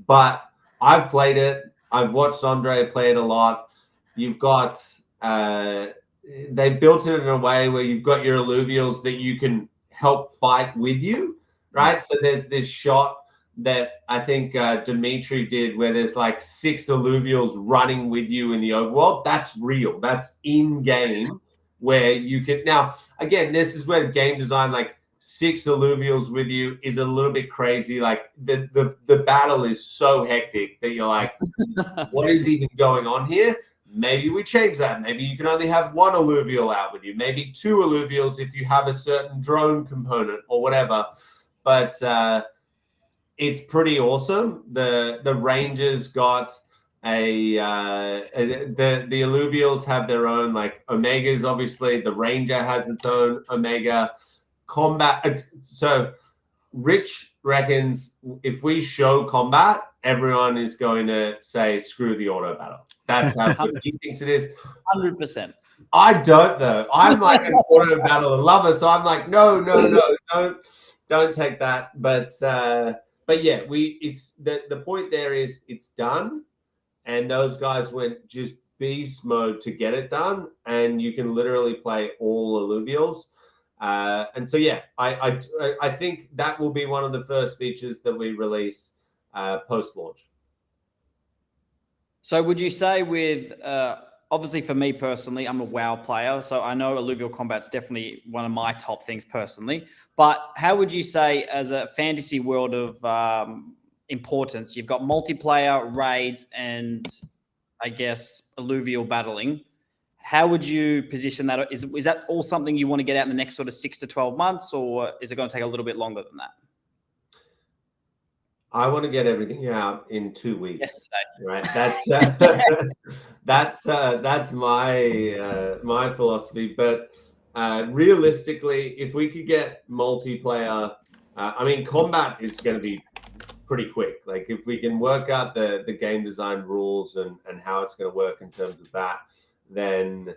But I've played it. I've watched Andre play it a lot. You've got they built it in a way where you've got your Alluvials that you can help fight with you, right? So there's this shot that I think Dimitri did where there's like 6 Alluvials running with you in the overworld. That's real. That's in-game where you can... Now, again, this is where game design, like 6 Alluvials with you is a little bit crazy. Like the battle is so hectic that you're like, what is even going on here? Maybe we change that. Maybe you can only have 1 Alluvial out with you. Maybe 2 Alluvials if you have a certain drone component or whatever. But it's pretty awesome. The Rangers got the Alluvials have their own like Omegas. Obviously, the Ranger has its own Omega. Combat. So Rich reckons if we show combat, everyone is going to say screw the auto battle. That's how good he thinks it is. 100%. I don't though. I'm like an auto battle lover, so I'm like, no, don't take that. But yeah, it's the point there is it's done, and those guys went just beast mode to get it done, and you can literally play all Alluvials. And so yeah, I think that will be one of the first features that we release post launch. So would you say with obviously for me personally, I'm a WoW player, so I know Alluvial combat's definitely one of my top things personally. But how would you say, as a fantasy world of importance, you've got multiplayer, raids, and I guess Alluvial battling? How would you position that? Is that all something you want to get out in the next sort of 6 to 12 months, or is it going to take a little bit longer than that? I want to get everything out in 2 weeks. Yesterday, right? That's my philosophy. But realistically, if we could get multiplayer, I mean, combat is going to be pretty quick. Like if we can work out the game design rules and how it's going to work in terms of that, then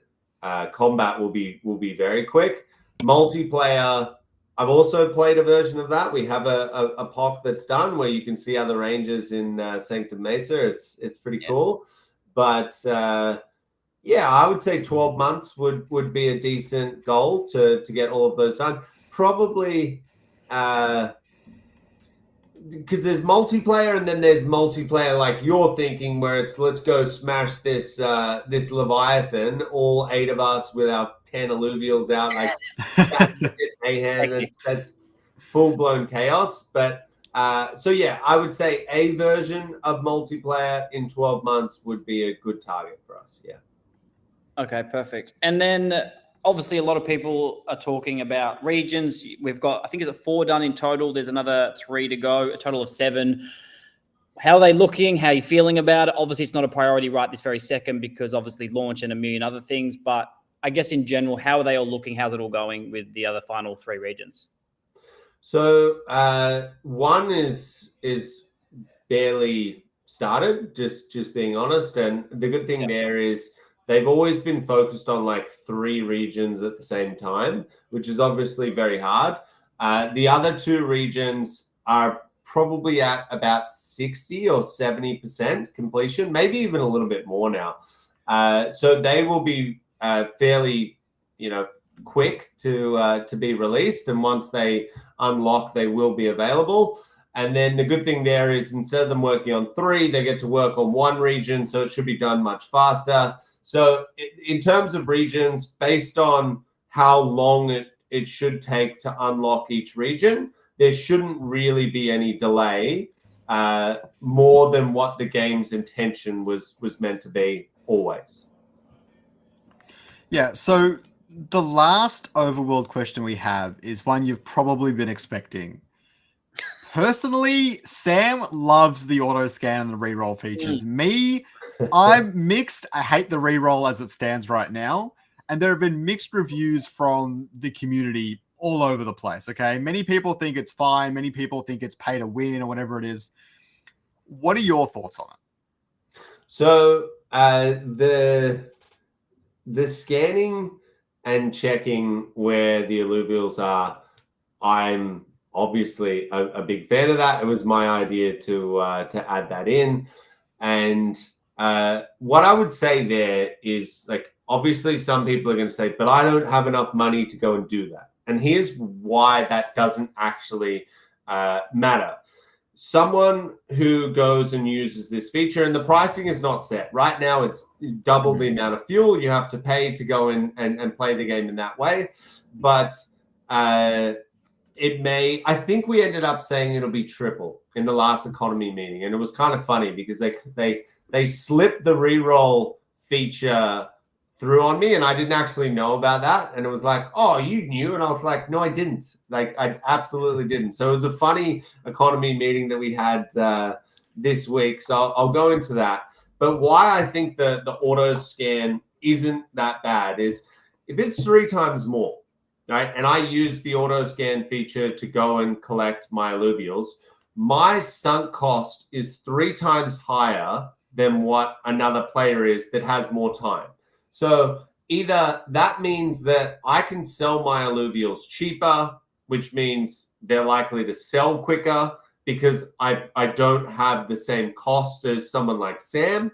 combat will be very quick. Multiplayer, I've also played a version of that. We have a POC that's done where you can see other Rangers in Sanctum Mesa. It's pretty cool. But yeah, I would say 12 months would be a decent goal to get all of those done. Probably because there's multiplayer and then there's multiplayer like you're thinking where it's let's go smash this Leviathan, all 8 of us with our 10 Alluvials out, like that's full-blown chaos. But so yeah, I would say a version of multiplayer in 12 months would be a good target for us. Yeah. Okay, perfect. And then obviously a lot of people are talking about regions. We've got, I think it's 4 done in total. There's another 3 to go, a total of 7. How are they looking? How are you feeling about it? Obviously it's not a priority right this very second because obviously launch and a million other things, but I guess in general, how are they all looking? How's it all going with the other final 3 regions? So 1 is barely started, just being honest. And the good thing there is they've always been focused on like 3 regions at the same time, which is obviously very hard. The other 2 regions are probably at about 60 or 70% completion, maybe even a little bit more now. So they will be fairly, quick to be released, and once they unlock, they will be available. And then the good thing there is instead of them working on 3, they get to work on 1 region, so it should be done much faster. So in terms of regions, based on how long it should take to unlock each region, there shouldn't really be any delay more than what the game's intention was meant to be always. Yeah, so the last Overworld question we have is one you've probably been expecting. Personally, Sam loves the auto scan and the reroll features. Me, I'm mixed. I hate the reroll as it stands right now. And there have been mixed reviews from the community all over the place. Okay. Many people think it's fine. Many people think it's pay to win or whatever it is. What are your thoughts on it? So the scanning and checking where the Alluvials are, I'm obviously a big fan of that. It was my idea to add that in. And what I would say there is, like, obviously some people are going to say, but I don't have enough money to go and do that. And here's why that doesn't actually matter. Someone who goes and uses this feature, and the pricing is not set. Right now, it's double the amount of fuel you have to pay to go in and play the game in that way. But it may, I think we ended up saying it'll be triple in the last economy meeting. And it was kind of funny because they slipped the reroll feature through on me, and I didn't actually know about that. And it was like, oh, you knew? And I was like, no, I didn't. Like, I absolutely didn't. So it was a funny economy meeting that we had this week. So I'll go into that. But why I think the auto scan isn't that bad is if it's 3 times more, right? And I use the auto scan feature to go and collect my alluvials, my sunk cost is 3 times higher than what another player is that has more time. So either that means that I can sell my alluvials cheaper, which means they're likely to sell quicker because I don't have the same cost as someone like Sam,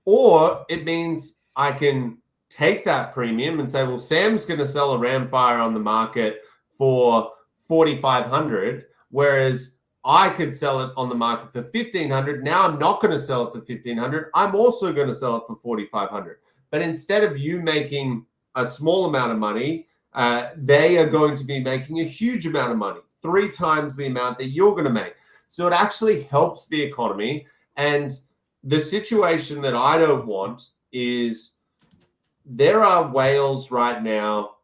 or it means I can take that premium and say, well, Sam's going to sell a Ramfire on the market for 4,500, whereas I could sell it on the market for 1,500. Now I'm not going to sell it for 1,500. I'm also going to sell it for 4,500. But instead of you making a small amount of money, they are going to be making a huge amount of money, 3 times the amount that you're going to make. So it actually helps the economy. And the situation that I don't want is there are whales right now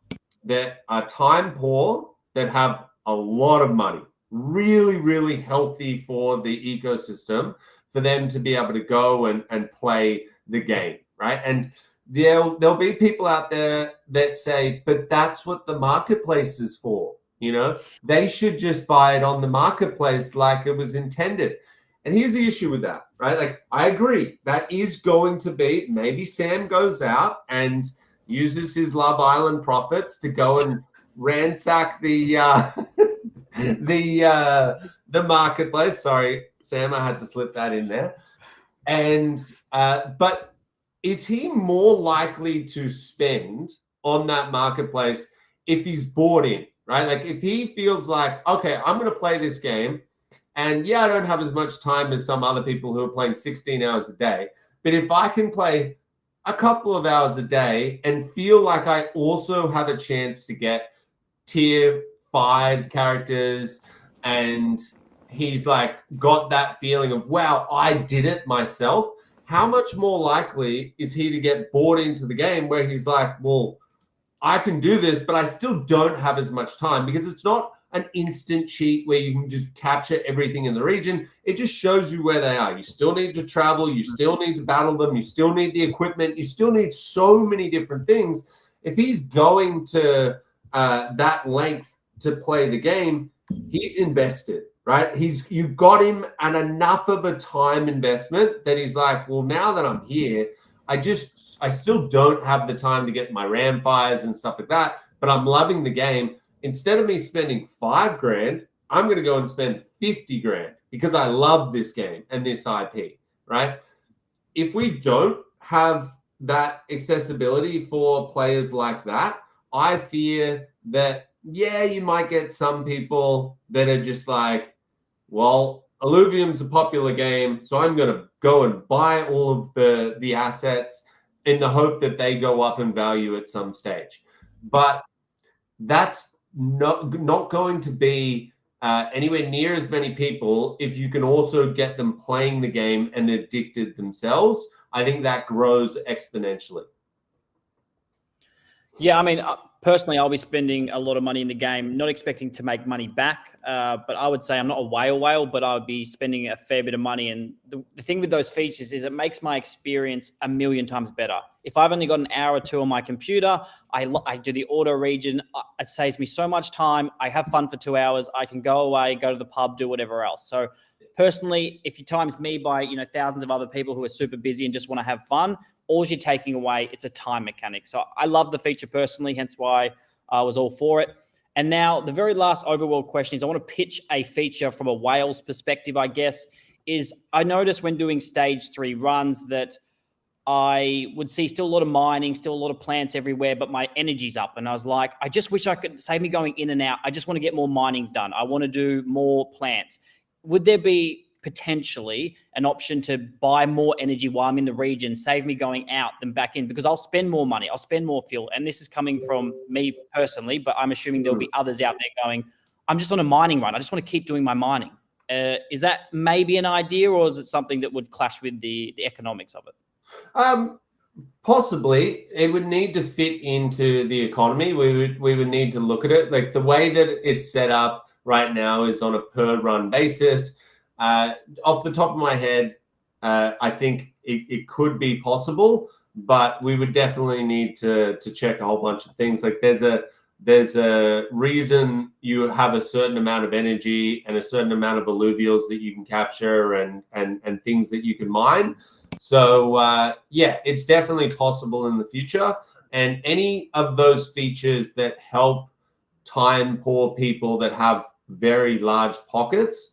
that are time poor, that have a lot of money, really, really healthy for the ecosystem, for them to be able to go and play the game, right? And there'll be people out there that say, but that's what the marketplace is for. You know, they should just buy it on the marketplace like it was intended. And here's the issue with that, right? Like, I agree. That is going to be, maybe Sam goes out and uses his Love Island profits to go and ransack the the marketplace. Sorry, Sam, I had to slip that in there. And but is he more likely to spend on that marketplace if he's bought in, right? Like, if he feels like, okay, I'm going to play this game, and yeah, I don't have as much time as some other people who are playing 16 hours a day, but if I can play a couple of hours a day and feel like I also have a chance to get tier 5 characters, and he's like got that feeling of, wow, I did it myself, how much more likely is he to get bought into the game where he's like, well, I can do this, but I still don't have as much time, because it's not an instant cheat where you can just capture everything in the region. It just shows you where they are. You still need to travel. You still need to battle them. You still need the equipment. You still need so many different things. If he's going to that length to play the game, he's invested, right? You've got him at enough of a time investment that he's like, well, now that I'm here, I still don't have the time to get my Ramfires and stuff like that, but I'm loving the game. Instead of me spending $5,000, I'm going to go and spend $50,000 because I love this game and this IP, right? If we don't have that accessibility for players like that, I fear that, yeah, you might get some people that are just like, well, Illuvium's a popular game, so I'm going to go and buy all of the assets in the hope that they go up in value at some stage. But that's not going to be anywhere near as many people if you can also get them playing the game and addicted themselves. I think that grows exponentially. Yeah, I mean, personally, I'll be spending a lot of money in the game, not expecting to make money back. But I would say I'm not a whale, but I would be spending a fair bit of money. And the thing with those features is it makes my experience a million times better. If I've only got an hour or two on my computer, I do the auto region. It saves me so much time. I have fun for 2 hours. I can go away, go to the pub, do whatever else. So personally, if you times me by, thousands of other people who are super busy and just want to have fun, all you're taking away, it's a time mechanic. So I love the feature personally, hence why I was all for it. And now the very last Overworld question is I want to pitch a feature from a whale's perspective, I guess, is I noticed when doing stage 3 runs that I would see still a lot of mining, still a lot of plants everywhere, but my energy's up. And I was like, I just wish I could save me going in and out. I just want to get more minings done. I want to do more plants. Would there be potentially an option to buy more energy while I'm in the region, save me going out than back in? Because I'll spend more money, I'll spend more fuel. And this is coming from me personally, but I'm assuming there'll be others out there going, I'm just on a mining run. I just want to keep doing my mining. Is that maybe an idea, or is it something that would clash with the economics of it? Possibly. It would need to fit into the economy. We would need to look at it. Like the way that it's set up right now is on a per run basis. Off the top of my head, I think it could be possible, but we would definitely need to check a whole bunch of things. Like there's a reason you have a certain amount of energy and a certain amount of alluvials that you can capture and things that you can mine. So yeah, it's definitely possible in the future. And any of those features that help time poor people that have very large pockets,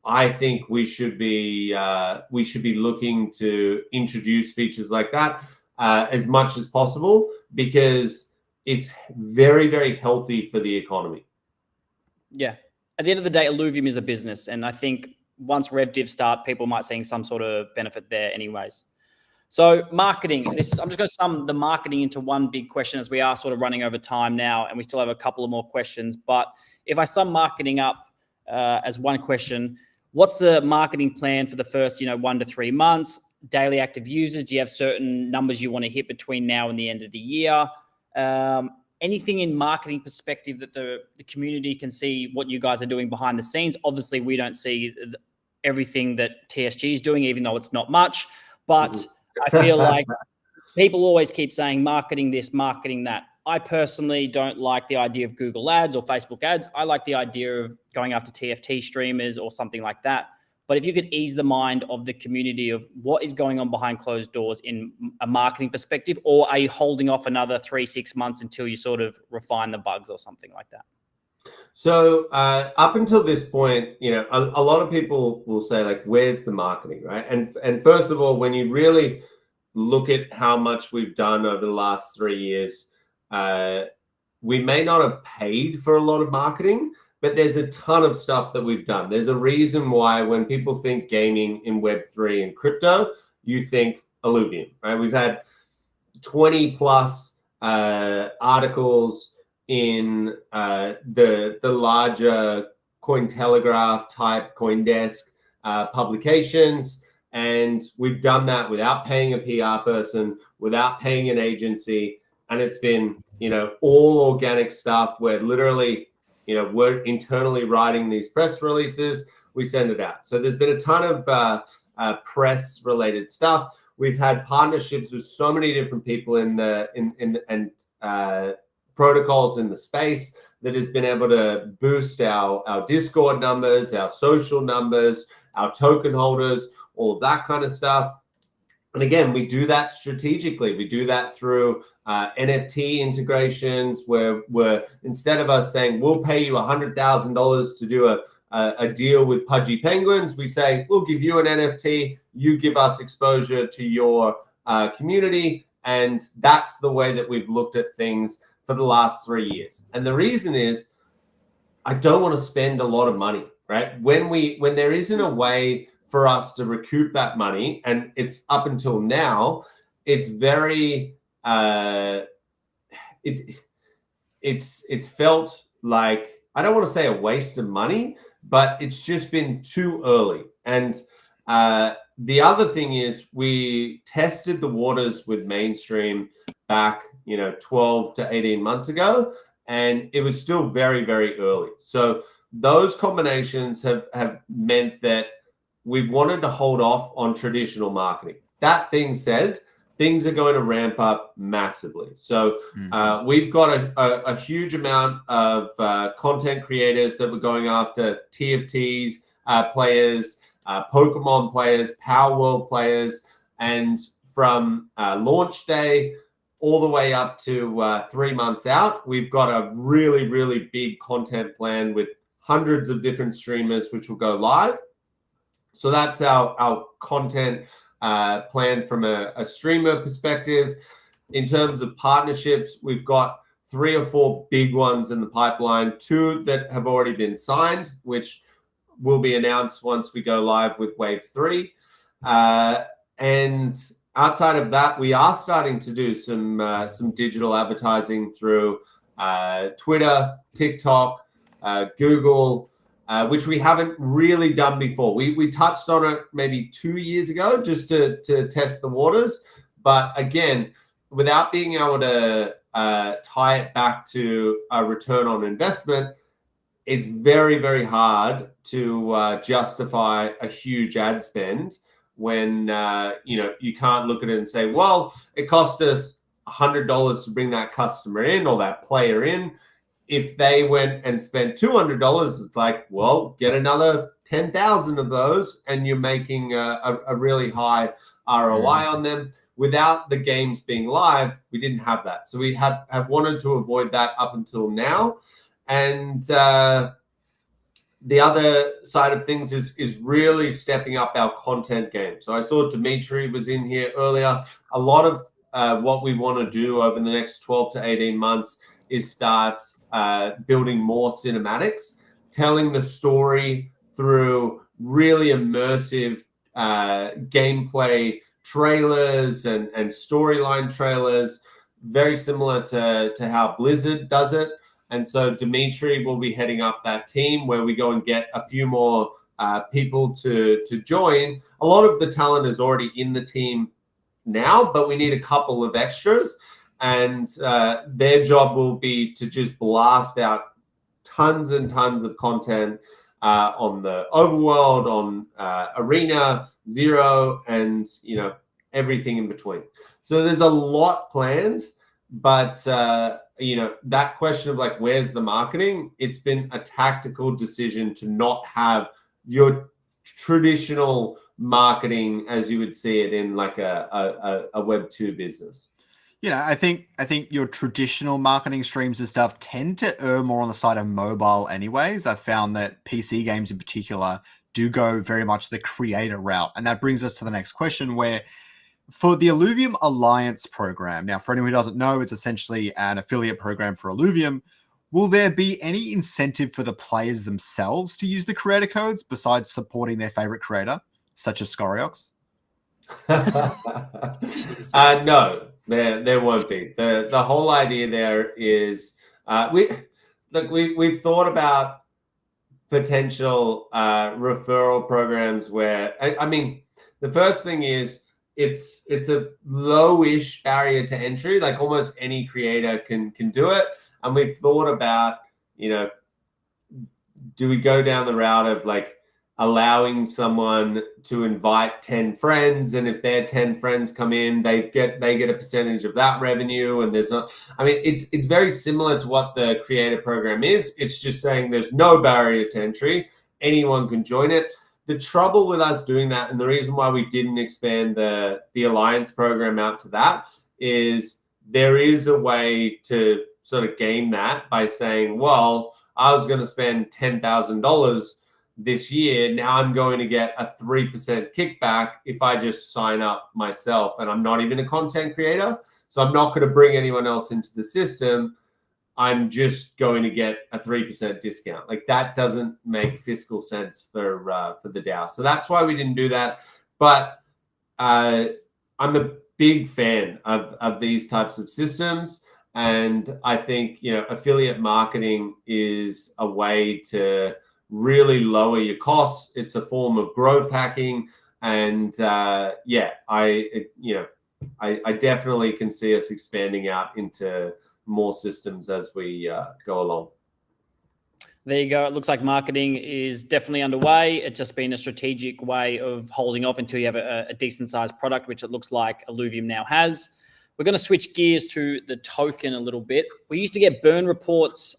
I think we should be looking to introduce features like that as much as possible, because it's very, very healthy for the economy. Yeah. At the end of the day, Illuvium is a business, and I think once RevDiv start, people might see some sort of benefit there anyways. So marketing, I'm just going to sum the marketing into one big question, as we are sort of running over time now, and we still have a couple of more questions. But if I sum marketing up as one question, what's the marketing plan for the first 1 to 3 months? Daily active users, do you have certain numbers you want to hit between now and the end of the year? Anything in marketing perspective that the community can see what you guys are doing behind the scenes? Obviously, we don't see everything that TSG is doing, even though it's not much. But I feel like people always keep saying marketing this, marketing that. I personally don't like the idea of Google ads or Facebook ads. I like the idea of going after TFT streamers or something like that. But if you could ease the mind of the community of what is going on behind closed doors in a marketing perspective, or are you holding off another 3-6 months until you sort of refine the bugs or something like that? So up until this point, a lot of people will say, like, where's the marketing, right? And first of all, when you really look at how much we've done over the last 3 years, we may not have paid for a lot of marketing, but there's a ton of stuff that we've done. There's a reason why when people think gaming in Web3 and crypto, you think Illuvium, right? We've had 20 plus articles in the larger Cointelegraph type CoinDesk publications. And we've done that without paying a PR person, without paying an agency. And it's been, all organic stuff where literally, we're internally writing these press releases, we send it out. So there's been a ton of press related stuff. We've had partnerships with so many different people in protocols in the space that has been able to boost our Discord numbers, our social numbers, our token holders, all of that kind of stuff. And again, we do that strategically. We do that through NFT integrations, where instead of us saying, we'll pay you $100,000 to do a deal with Pudgy Penguins, we say, we'll give you an NFT, you give us exposure to your community. And that's the way that we've looked at things for the last 3 years. And the reason is I don't want to spend a lot of money, right? When there isn't a way for us to recoup that money, and it's up until now, it's very it's felt like, I don't want to say a waste of money, but it's just been too early. And the other thing is we tested the waters with mainstream back, 12 to 18 months ago, and it was still very, very early. So those combinations have meant that we've wanted to hold off on traditional marketing. That being said, things are going to ramp up massively. So we've got a huge amount of content creators that we're going after, TFTs players, Pokemon players, Power World players, and from launch day all the way up to 3 months out, we've got a really, really big content plan with hundreds of different streamers which will go live. So that's our content plan from a streamer perspective. In terms of partnerships, we've got 3 or 4 big ones in the pipeline, 2 that have already been signed, which will be announced once we go live with Wave 3. And outside of that, we are starting to do some digital advertising through Twitter, TikTok, Google, which we haven't really done before. We touched on it maybe 2 years ago just to test the waters. But again, without being able to tie it back to a return on investment, it's very, very hard to justify a huge ad spend when you can't look at it and say, well, it cost us $100 to bring that customer in or that player in. If they went and spent $200, it's like, well, get another 10,000 of those, and you're making a really high ROI on them. Without the games being live, we didn't have that. So we have wanted to avoid that up until now. And the other side of things is really stepping up our content game. So I saw Dimitri was in here earlier. A lot of what we want to do over the next 12 to 18 months is start building more cinematics, telling the story through really immersive gameplay trailers and storyline trailers, very similar to how Blizzard does it. And so Dimitri will be heading up that team where we go and get a few more people to join. A lot of the talent is already in the team now, but we need a couple of extras. And their job will be to just blast out tons and tons of content on the Overworld, on Arena, Zero, and everything in between. So there's a lot planned, but that question of like, where's the marketing? It's been a tactical decision to not have your traditional marketing as you would see it in like a Web 2 business. I think your traditional marketing streams and stuff tend to err more on the side of mobile anyways. I've found that PC games in particular do go very much the creator route. And that brings us to the next question, where for the Illuvium Alliance program, now for anyone who doesn't know, it's essentially an affiliate program for Illuvium. Will there be any incentive for the players themselves to use the creator codes besides supporting their favorite creator, such as Scoriox? No. There won't be. The whole idea there is we've thought about potential referral programs where the first thing is it's a low-ish barrier to entry. Like almost any creator can do it. And we've thought about, do we go down the route of like allowing someone to invite 10 friends, and if their 10 friends come in, they get a percentage of that revenue. And it's very similar to what the creator program is. It's just saying there's no barrier to entry. Anyone can join it. The trouble with us doing that, and the reason why we didn't expand the Alliance program out to that, is there is a way to sort of game that by saying, well, I was going to spend $10,000 this year. Now I'm going to get a 3% kickback if I just sign up myself, and I'm not even a content creator. So I'm not going to bring anyone else into the system. I'm just going to get a 3% discount. Like that doesn't make fiscal sense for the DAO. So that's why we didn't do that. But I'm a big fan of these types of systems. And I think, affiliate marketing is a way to really lower your costs. It's a form of growth hacking. And I definitely can see us expanding out into more systems as we go along. There you go. It looks like marketing is definitely underway. It's just been a strategic way of holding off until you have a decent sized product, which it looks like Illuvium now has. We're going to switch gears to the token a little bit. We used to get burn reports.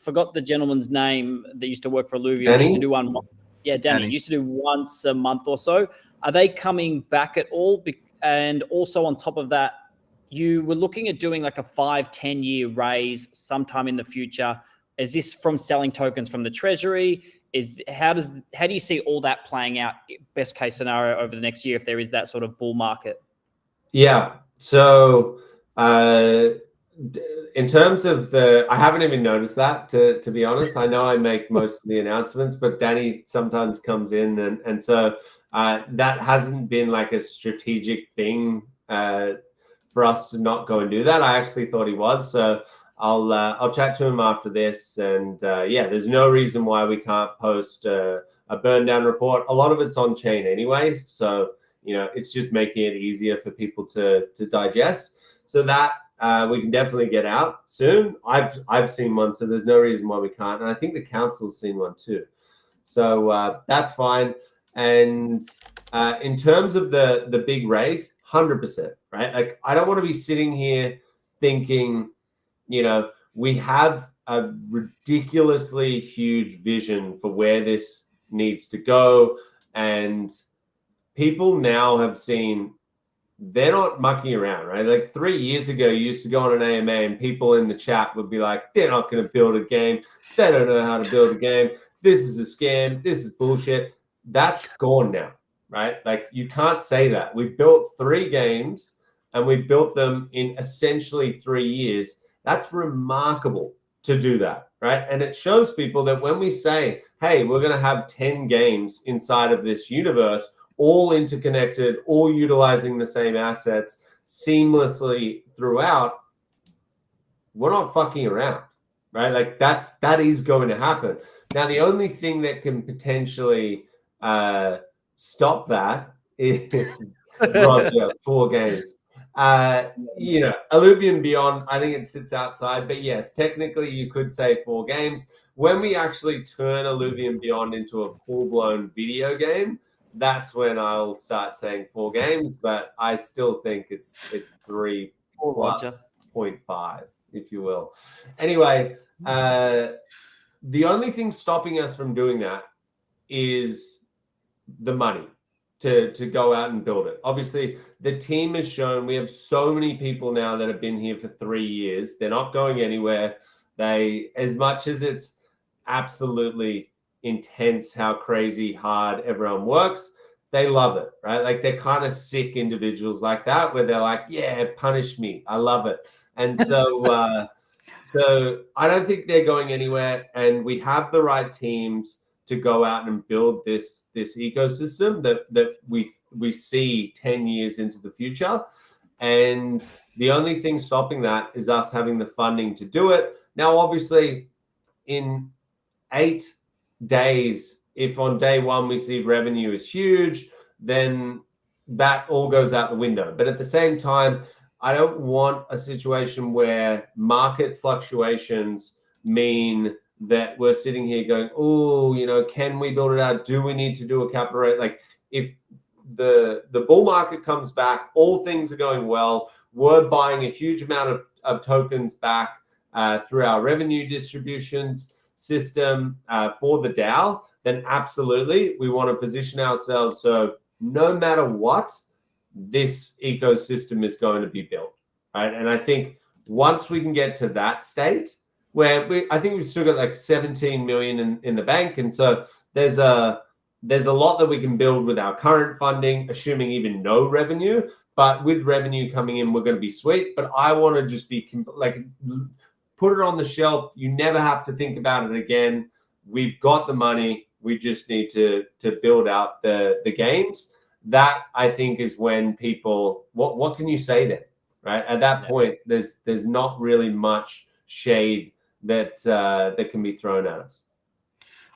Forgot the gentleman's name that used to work for Illuvium. Danny? Used to do one. Yeah, Danny. Used to do once a month or so. Are they coming back at all? And also on top of that, you were looking at doing like a 5-10 year raise sometime in the future. Is this from selling tokens from the treasury? How do you see all that playing out, best case scenario, over the next year if there is that sort of bull market? Yeah. So in terms of I haven't even noticed that, to be honest. I know I make most of the announcements, but Danny sometimes comes in, and so that hasn't been like a strategic thing for us to not go and do that. I actually thought he was, so I'll chat to him after this. And there's no reason why we can't post a burn down report. A lot of it's on chain anyway, so it's just making it easier for people to digest. So that we can definitely get out soon. I've seen one, so there's no reason why we can't. And I think the council's seen one too. So that's fine. And in terms of the big raise, 100%, right? Like I don't want to be sitting here thinking, we have a ridiculously huge vision for where this needs to go. And people now have seen they're not mucking around, right? Like 3 years ago, you used to go on an AMA and people in the chat would be like, they're not going to build a game. They don't know how to build a game. This is a scam. This is bullshit. That's gone now, right? Like you can't say that. We built 3 games and we built them in essentially 3 years. That's remarkable to do that, right? And it shows people that when we say, hey, we're going to have 10 games inside of this universe, all interconnected, all utilizing the same assets seamlessly throughout, we're not fucking around, right? Like that is going to happen. Now, the only thing that can potentially stop that is Roger, 4 games. Illuvium Beyond, I think it sits outside, but yes, technically you could say 4 games. When we actually turn Illuvium Beyond into a full-blown video game, that's when I'll start saying 4 games, but I still think it's 3 plus 0.5, if you will. Anyway, the only thing stopping us from doing that is the money to go out and build it. Obviously, the team has shown we have so many people now that have been here for 3 years. They're not going anywhere. As much as it's absolutely intense how crazy hard everyone works, they love it, right? Like they're kind of sick individuals like that where they're like, yeah, punish me. I love it. And so so I don't think they're going anywhere, and we have the right teams to go out and build this ecosystem that we see 10 years into the future. And the only thing stopping that is us having the funding to do it. Now, obviously, in 8 days, if on day 1 we see revenue is huge, then that all goes out the window. But at the same time, I don't want a situation where market fluctuations mean that we're sitting here going, oh, can we build it out? Do we need to do a capital raise? Like if the bull market comes back, all things are going well, we're buying a huge amount of tokens back through our revenue distributions system for the DAO, then absolutely we want to position ourselves so no matter what, this ecosystem is going to be built, right? And I think once we can get to that state where I think we've still got like 17 million in the bank, and so there's a lot that we can build with our current funding, assuming even no revenue. But with revenue coming in, we're going to be sweet. But I want to just be like put it on the shelf. You never have to think about it again. We've got the money. We just need to build out the games. That, I think, is when people, what can you say then, right? At that point, there's not really much shade that can be thrown at us.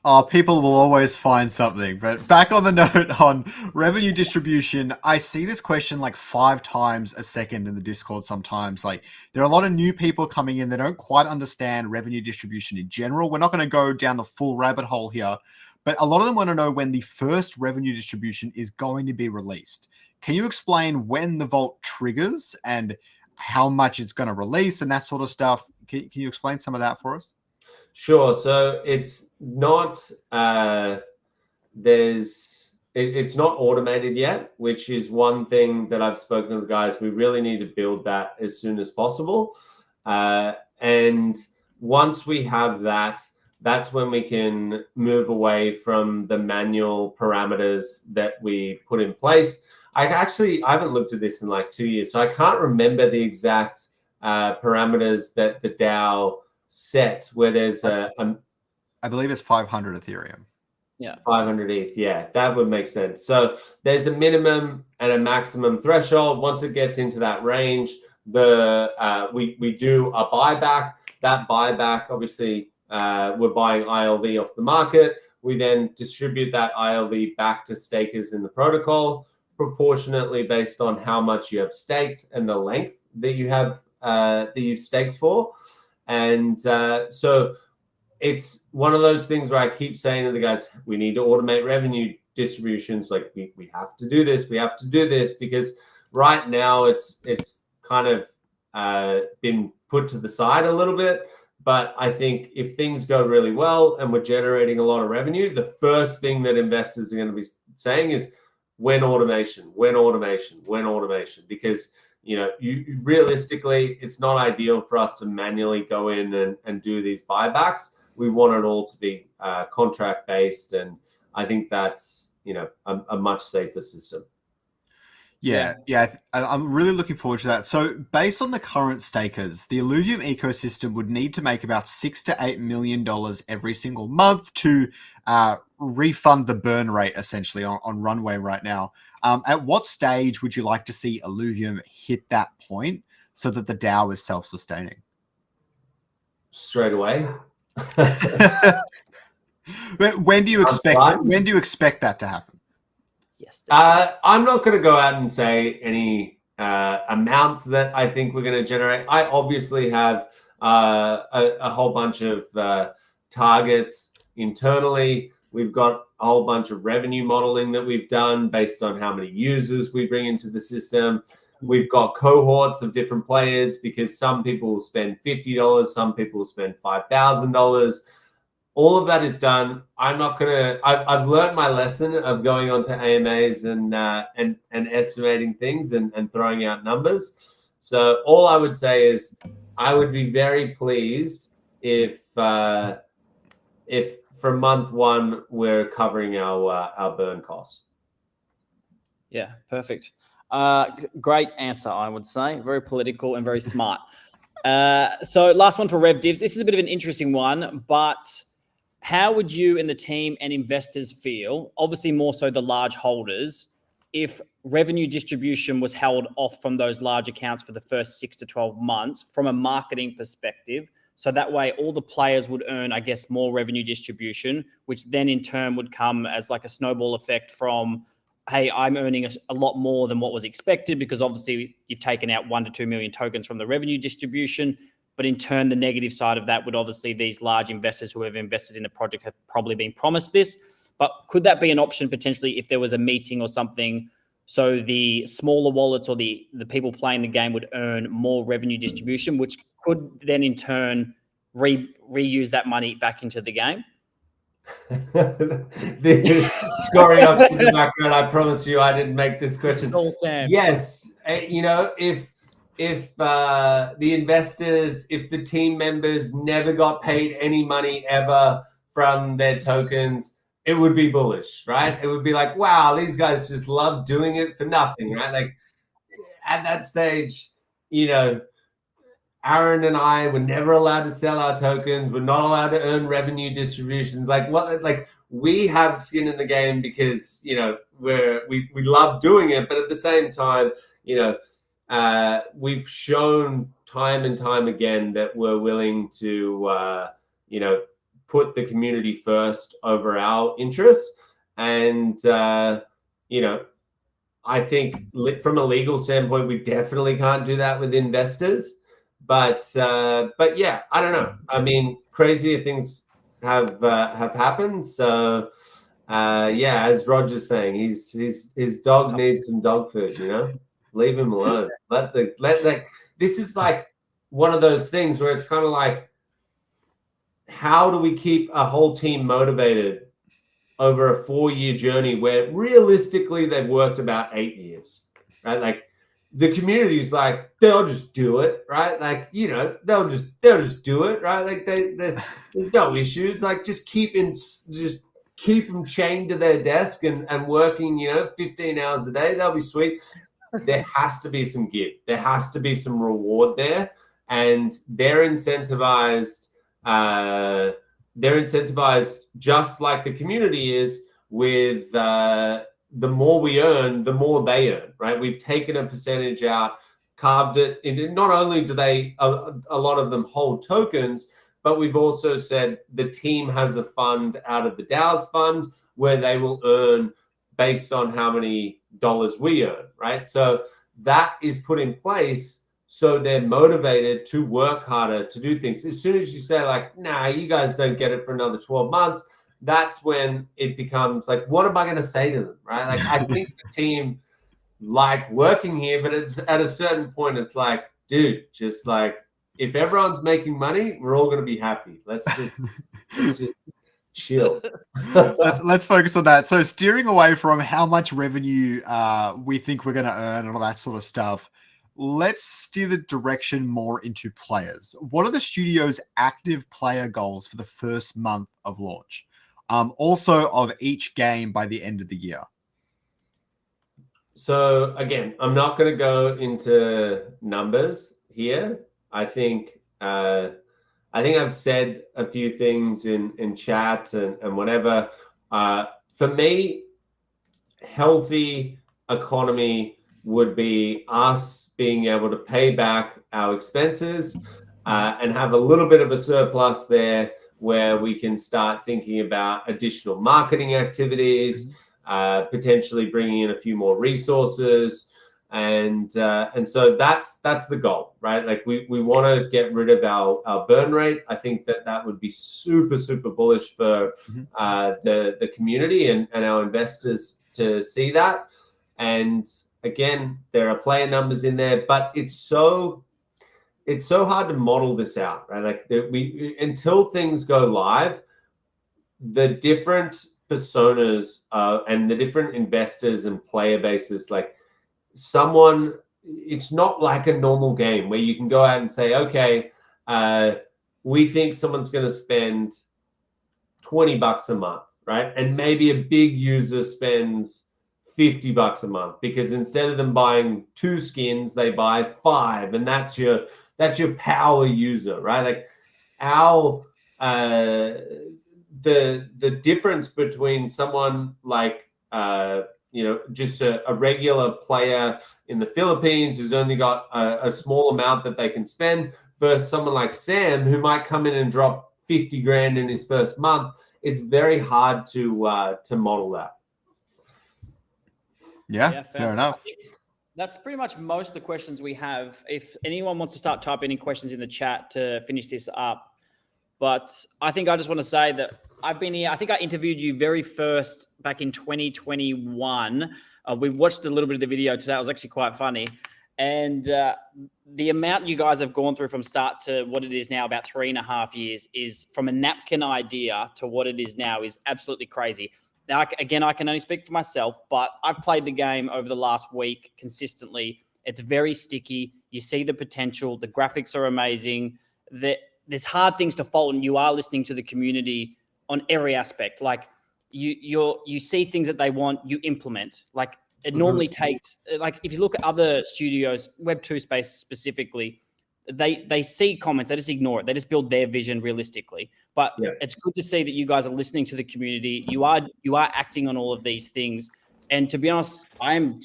Oh, people will always find something. But back on the note on revenue distribution, I see this question like 5 times a second in the Discord sometimes. Like, there are a lot of new people coming in that don't quite understand revenue distribution in general. We're not going to go down the full rabbit hole here, but a lot of them want to know when the first revenue distribution is going to be released. Can you explain when the vault triggers and how much it's going to release and that sort of stuff? Can you explain some of that for us? Sure. So it's not it's not automated yet, which is one thing that I've spoken to the guys. We really need to build that as soon as possible. And once we have that, that's when we can move away from the manual parameters that we put in place. I haven't looked at this in like 2 years, so I can't remember the exact parameters that the DAO set, where there's I believe it's 500 Ethereum. Yeah, 500 ETH. Yeah, that would make sense. So there's a minimum and a maximum threshold. Once it gets into that range, we do a buyback. That buyback, obviously, we're buying ILV off the market. We then distribute that ILV back to stakers in the protocol, proportionately based on how much you have staked and the length that you have that you've staked for. And so it's one of those things where I keep saying to the guys, we need to automate revenue distributions. Like we have to do this. We have to do this because right now it's kind of been put to the side a little bit. But I think if things go really well and we're generating a lot of revenue, the first thing that investors are going to be saying is when automation, because you realistically, it's not ideal for us to manually go in and do these buybacks. We want it all to be contract based, and I think that's a much safer system. Yeah, I'm really looking forward to that. So, based on the current stakers, the Illuvium ecosystem would need to make about $6 to $8 million every single month to refund the burn rate, essentially, on Runway right now. At what stage would you like to see Illuvium hit that point so that the DAO is self-sustaining? Straight away. When do you expect that to happen? Yes. I'm not going to go out and say any amounts that I think we're going to generate. I obviously have a whole bunch of targets internally. We've got a whole bunch of revenue modeling that we've done based on how many users we bring into the system. We've got cohorts of different players because some people will spend $50, some people will spend $5,000. All of that is done. I'm not gonna. I've learned my lesson of going onto AMAs and estimating things and throwing out numbers. So all I would say is I would be very pleased if from month one we're covering our burn costs. Yeah, perfect. Great answer, I would say. Very political and very smart. So last one for Rev Divs. This is a bit of an interesting one, but how would you and the team and investors feel, obviously more so the large holders, if revenue distribution was held off from those large accounts for the first 6 to 12 months from a marketing perspective? So that way all the players would earn, I guess, more revenue distribution, which then in turn would come as like a snowball effect from, hey, I'm earning a lot more than what was expected because obviously you've taken out 1 to 2 million tokens from the revenue distribution. But in turn, the negative side of that would obviously these large investors who have invested in the project have probably been promised this. But could that be an option potentially if there was a meeting or something so the smaller wallets or the people playing the game would earn more revenue distribution, which could then in turn reuse that money back into the game? Scoring up in the background, I promise you I didn't make this question. All Sam. Yes, if the investors, if the team members never got paid any money ever from their tokens, it would be bullish, right? It would be like, wow, these guys just love doing it for nothing, right? Like at that stage, Aaron and I were never allowed to sell our tokens. We're not allowed to earn revenue distributions. Like what? Like we have skin in the game because we love doing it, but at the same time, we've shown time and time again that we're willing to put the community first over our interests, and I think from a legal standpoint, we definitely can't do that with investors. But yeah, I don't know. I mean, crazier things have happened. So yeah, as Roger's saying, his dog needs some dog food. Leave him alone. This is like one of those things where it's kind of like, how do we keep a whole team motivated over a 4-year journey where realistically they've worked about 8 years, right? Like the community is like, they'll just do it, right? Like, they'll just do it, right? Like there's no issues. Like just keep them chained to their desk and working, 15 hours a day. They'll be sweet. There has to be some give. There has to be some reward there. And they're incentivized. They're incentivized just like the community is with the more we earn, the more they earn, right? We've taken a percentage out, carved it. And not only do they, a lot of them hold tokens, but we've also said the team has a fund out of the DAO's fund where they will earn based on how many dollars we earn, right? So that is put in place so they're motivated to work harder, to do things. As soon as you say like, nah, you guys don't get it for another 12 months, that's when it becomes like, what am I going to say to them, right? Like, I think the team like working here, but it's at a certain point, it's like, dude, just like, if everyone's making money, we're all going to be happy. Let's just chill. let's focus on that. So steering away from how much revenue we think we're going to earn and all that sort of stuff, let's steer the direction more into players. What are the studio's active player goals for the first month of launch? Also of each game by the end of the year. So again, I'm not going to go into numbers here. I think I've said a few things in chat and whatever. For me, healthy economy would be us being able to pay back our expenses and have a little bit of a surplus there where we can start thinking about additional marketing activities, potentially bringing in a few more resources. And so that's the goal, right? Like we want to get rid of our burn rate. I think that would be super, super bullish for the community and our investors to see that. And again, there are player numbers in there, but it's so hard to model this out, right? Like until things go live, the different personas and the different investors and player bases, like it's not like a normal game where you can go out and say, okay, we think someone's going to spend $20 a month, right? And maybe a big user spends $50 a month because instead of them buying 2 skins, they buy 5, and that's your power user, right? Like the difference between someone like just a regular player in the Philippines who's only got a small amount that they can spend versus someone like Sam who might come in and drop 50 grand in his first month. It's very hard to model that. Yeah, fair enough. That's pretty much most of the questions we have. If anyone wants to start typing in questions in the chat to finish this up. But I think I just want to say that I've been here. I think I interviewed you very first back in 2021. We watched a little bit of the video today. It was actually quite funny. And the amount you guys have gone through from start to what it is now, about 3.5 years, is from a napkin idea to what it is now is absolutely crazy. Now, again, I can only speak for myself, but I've played the game over the last week consistently. It's very sticky. You see the potential. The graphics are amazing. There's hard things to fault, and you are listening to the community on every aspect. Like you see things that they want, you implement. Like it normally takes, like if you look at other studios, Web2 space specifically, they see comments, they just ignore it. They just build their vision realistically. But it's good to see that you guys are listening to the community. You are acting on all of these things. And to be honest, I'm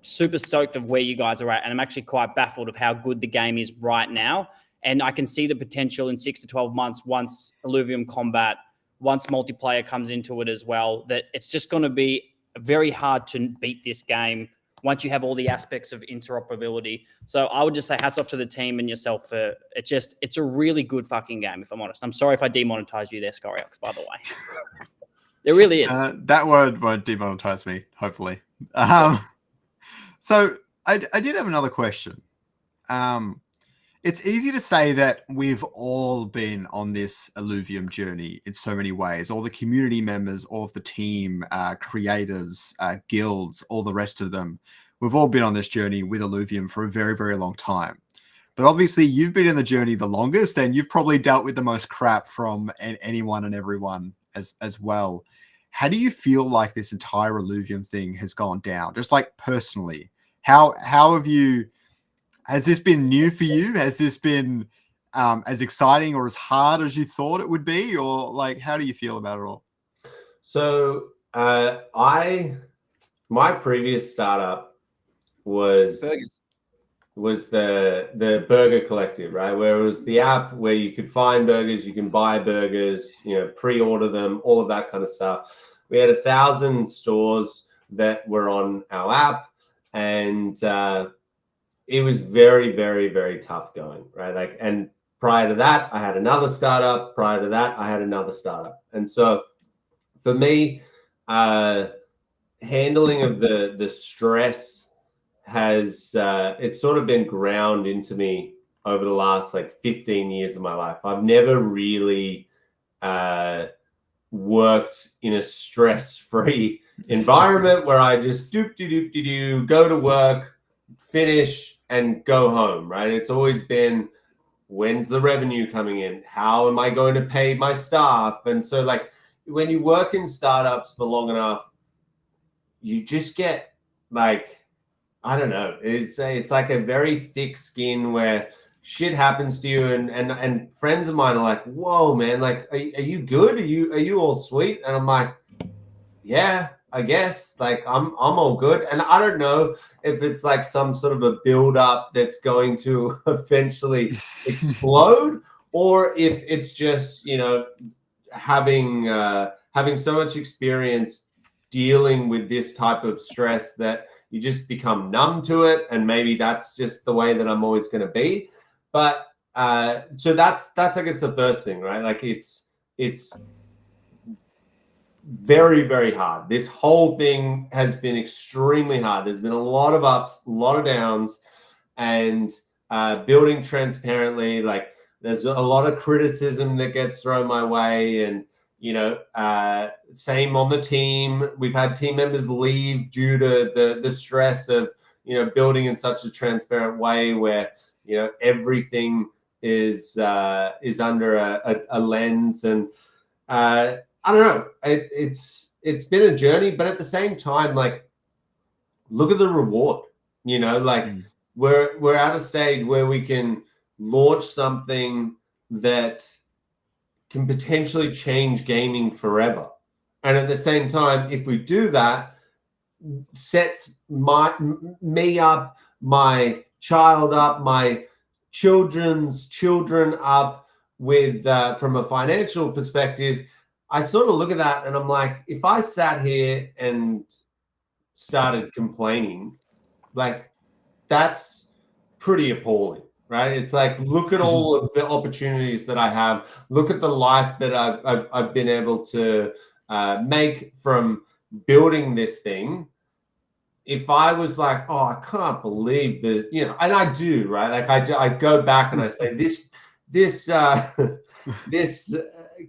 super stoked of where you guys are at, and I'm actually quite baffled of how good the game is right now. And I can see the potential in 6 to 12 months once Illuvium Combat, once multiplayer comes into it as well, that it's just going to be very hard to beat this game once you have all the aspects of interoperability. So I would just say hats off to the team and yourself for it's a really good fucking game, if I'm honest. I'm sorry if I demonetized you there, Scoriox, by the way. It really is. That word won't demonetize me, hopefully. So I did have another question. It's easy to say that we've all been on this Illuvium journey in so many ways. All the community members, all of the team, creators, guilds, all the rest of them. We've all been on this journey with Illuvium for a very, very long time. But obviously, you've been in the journey the longest, and you've probably dealt with the most crap from anyone and everyone as well. How do you feel like this entire Illuvium thing has gone down? Just like personally, how have you... Has this been new for you? Has this been as exciting or as hard as you thought it would be? Or like, how do you feel about it all? So my previous startup was the Burger Collective, right? Where it was the app where you could find burgers, you can buy burgers, pre-order them, all of that kind of stuff. We had 1,000 stores that were on our app, and it was very, very, very tough going, right? And prior to that, I had another startup. Prior to that, I had another startup. And so for me, handling of the stress has, it's sort of been ground into me over the last 15 years of my life. I've never really worked in a stress-free environment where I just go to work, finish, and go home, right? It's always been, when's the revenue coming in? How am I going to pay my staff? And so when you work in startups for long enough, you just get I don't know, it's like a very thick skin where shit happens to you, and friends of mine are like, whoa, man, are you good? Are you all sweet? And I'm like, yeah, I guess I'm all good. And I don't know if it's some sort of a build up that's going to eventually explode, or if it's just, having so much experience dealing with this type of stress that you just become numb to it. And maybe that's just the way that I'm always going to be. But so that's, I guess, the first thing, right? It's very, very hard. This whole thing has been extremely hard. There's been a lot of ups, a lot of downs, and building transparently. There's a lot of criticism that gets thrown my way, and same on the team. We've had team members leave due to the stress of building in such a transparent way where everything is under a lens, and I don't know. It's been a journey, but at the same time, look at the reward. We're at a stage where we can launch something that can potentially change gaming forever, and at the same time, if we do that, sets me up, my child up, my children's children up with from a financial perspective. I sort of look at that and I'm like, if I sat here and started complaining, that's pretty appalling, right? It's look at all of the opportunities that I have. Look at the life that I've been able to make from building this thing. If I was oh, I can't believe this, and I do, right? I go back and I say this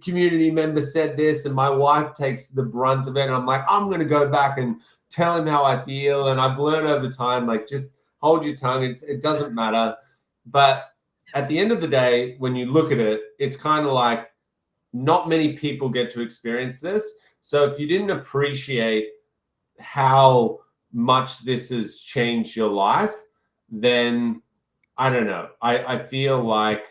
community member said this, and my wife takes the brunt of it, and I'm I'm going to go back and tell him how I feel. And I've learned over time, just hold your tongue. It doesn't matter. But at the end of the day, when you look at it, it's kind of not many people get to experience this. So if you didn't appreciate how much this has changed your life, then I don't know. I feel like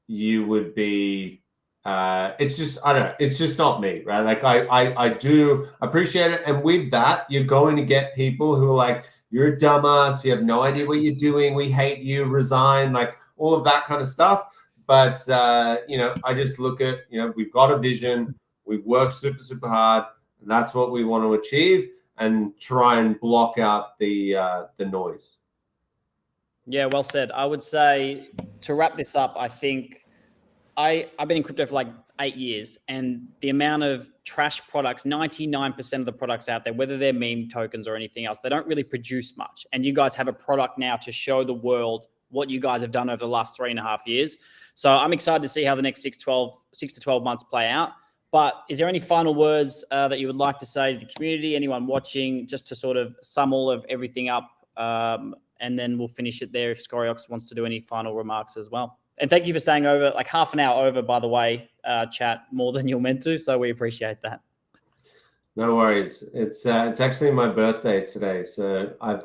you would be. It's just, I don't know. It's just not me, right? Like I do appreciate it, and with that, you're going to get people who are like, you're a dumbass. You have no idea what you're doing. We hate you. Resign. Like all of that kind of stuff. But I just look at, we've got a vision. We've worked super, super hard, and that's what we want to achieve, and try and block out the noise. Yeah, well said. I would say, to wrap this up, I think I've been in crypto for like 8 years, and the amount of trash products, 99% of the products out there, whether they're meme tokens or anything else, they don't really produce much. And you guys have a product now to show the world what you guys have done over the last 3.5 years. So I'm excited to see how the next 6 to 12 months play out. But is there any final words that you would like to say to the community, anyone watching, just to sort of sum all of everything up? And then we'll finish it there if Scoriox wants to do any final remarks as well. And thank you for staying over, like half an hour over, by the way, chat, more than you're meant to. So we appreciate that. No worries. It's actually my birthday today, so I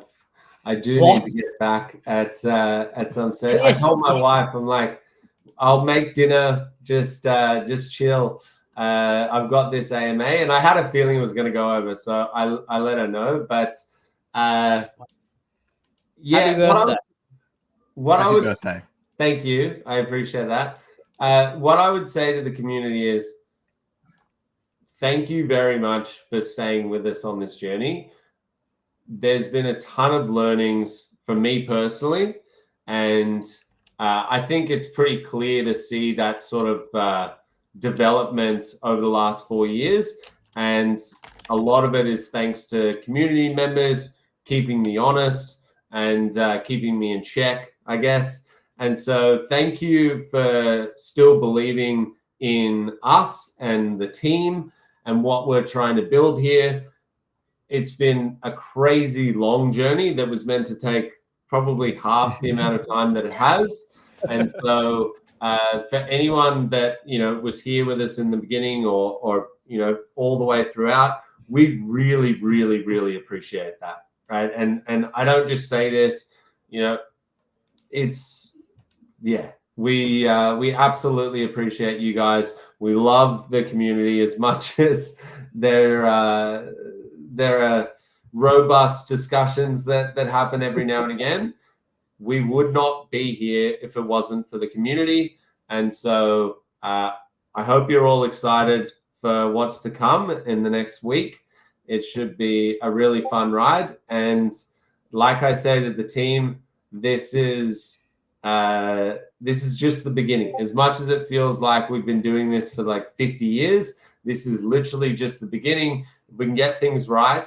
do need to get back at some stage. I told my wife, I'm like, I'll make dinner, just chill. I've got this AMA, and I had a feeling it was going to go over, so I let her know. But Happy birthday. Happy birthday. Thank you. I appreciate that. What I would say to the community is thank you very much for staying with us on this journey. There's been a ton of learnings for me personally, and I think it's pretty clear to see that sort of development over the last 4 years. And a lot of it is thanks to community members keeping me honest and keeping me in check, I guess. And so thank you for still believing in us and the team and what we're trying to build here. It's been a crazy long journey that was meant to take probably half the amount of time that it has. And so for anyone that, was here with us in the beginning or all the way throughout, we really, really, really appreciate that. Right. And I don't just say this, we absolutely appreciate you guys. We love the community as much as there are robust discussions that happen every now and again. We would not be here if it wasn't for the community. And so I hope you're all excited for what's to come in the next week. It should be a really fun ride. And like I say to the team, this is just the beginning. As much as it feels like we've been doing this for like 50 years, this is literally just the beginning. If we can get things right,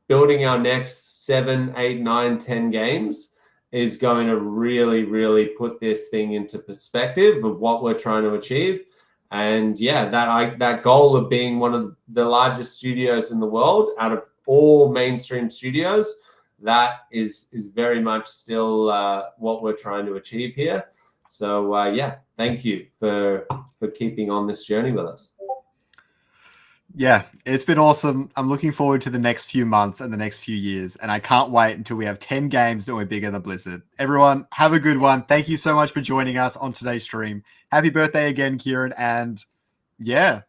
building our next 7, 8, 9, 10 games is going to really, really put this thing into perspective of what we're trying to achieve. And yeah, that goal of being one of the largest studios in the world out of all mainstream studios, that is very much still what we're trying to achieve here. So yeah, thank you for keeping on this journey with us. Yeah, it's been awesome. I'm looking forward to the next few months and the next few years, and I can't wait until we have 10 games and we're bigger than Blizzard. Everyone, have a good one. Thank you so much for joining us on today's stream. Happy birthday again, Kieran, and yeah,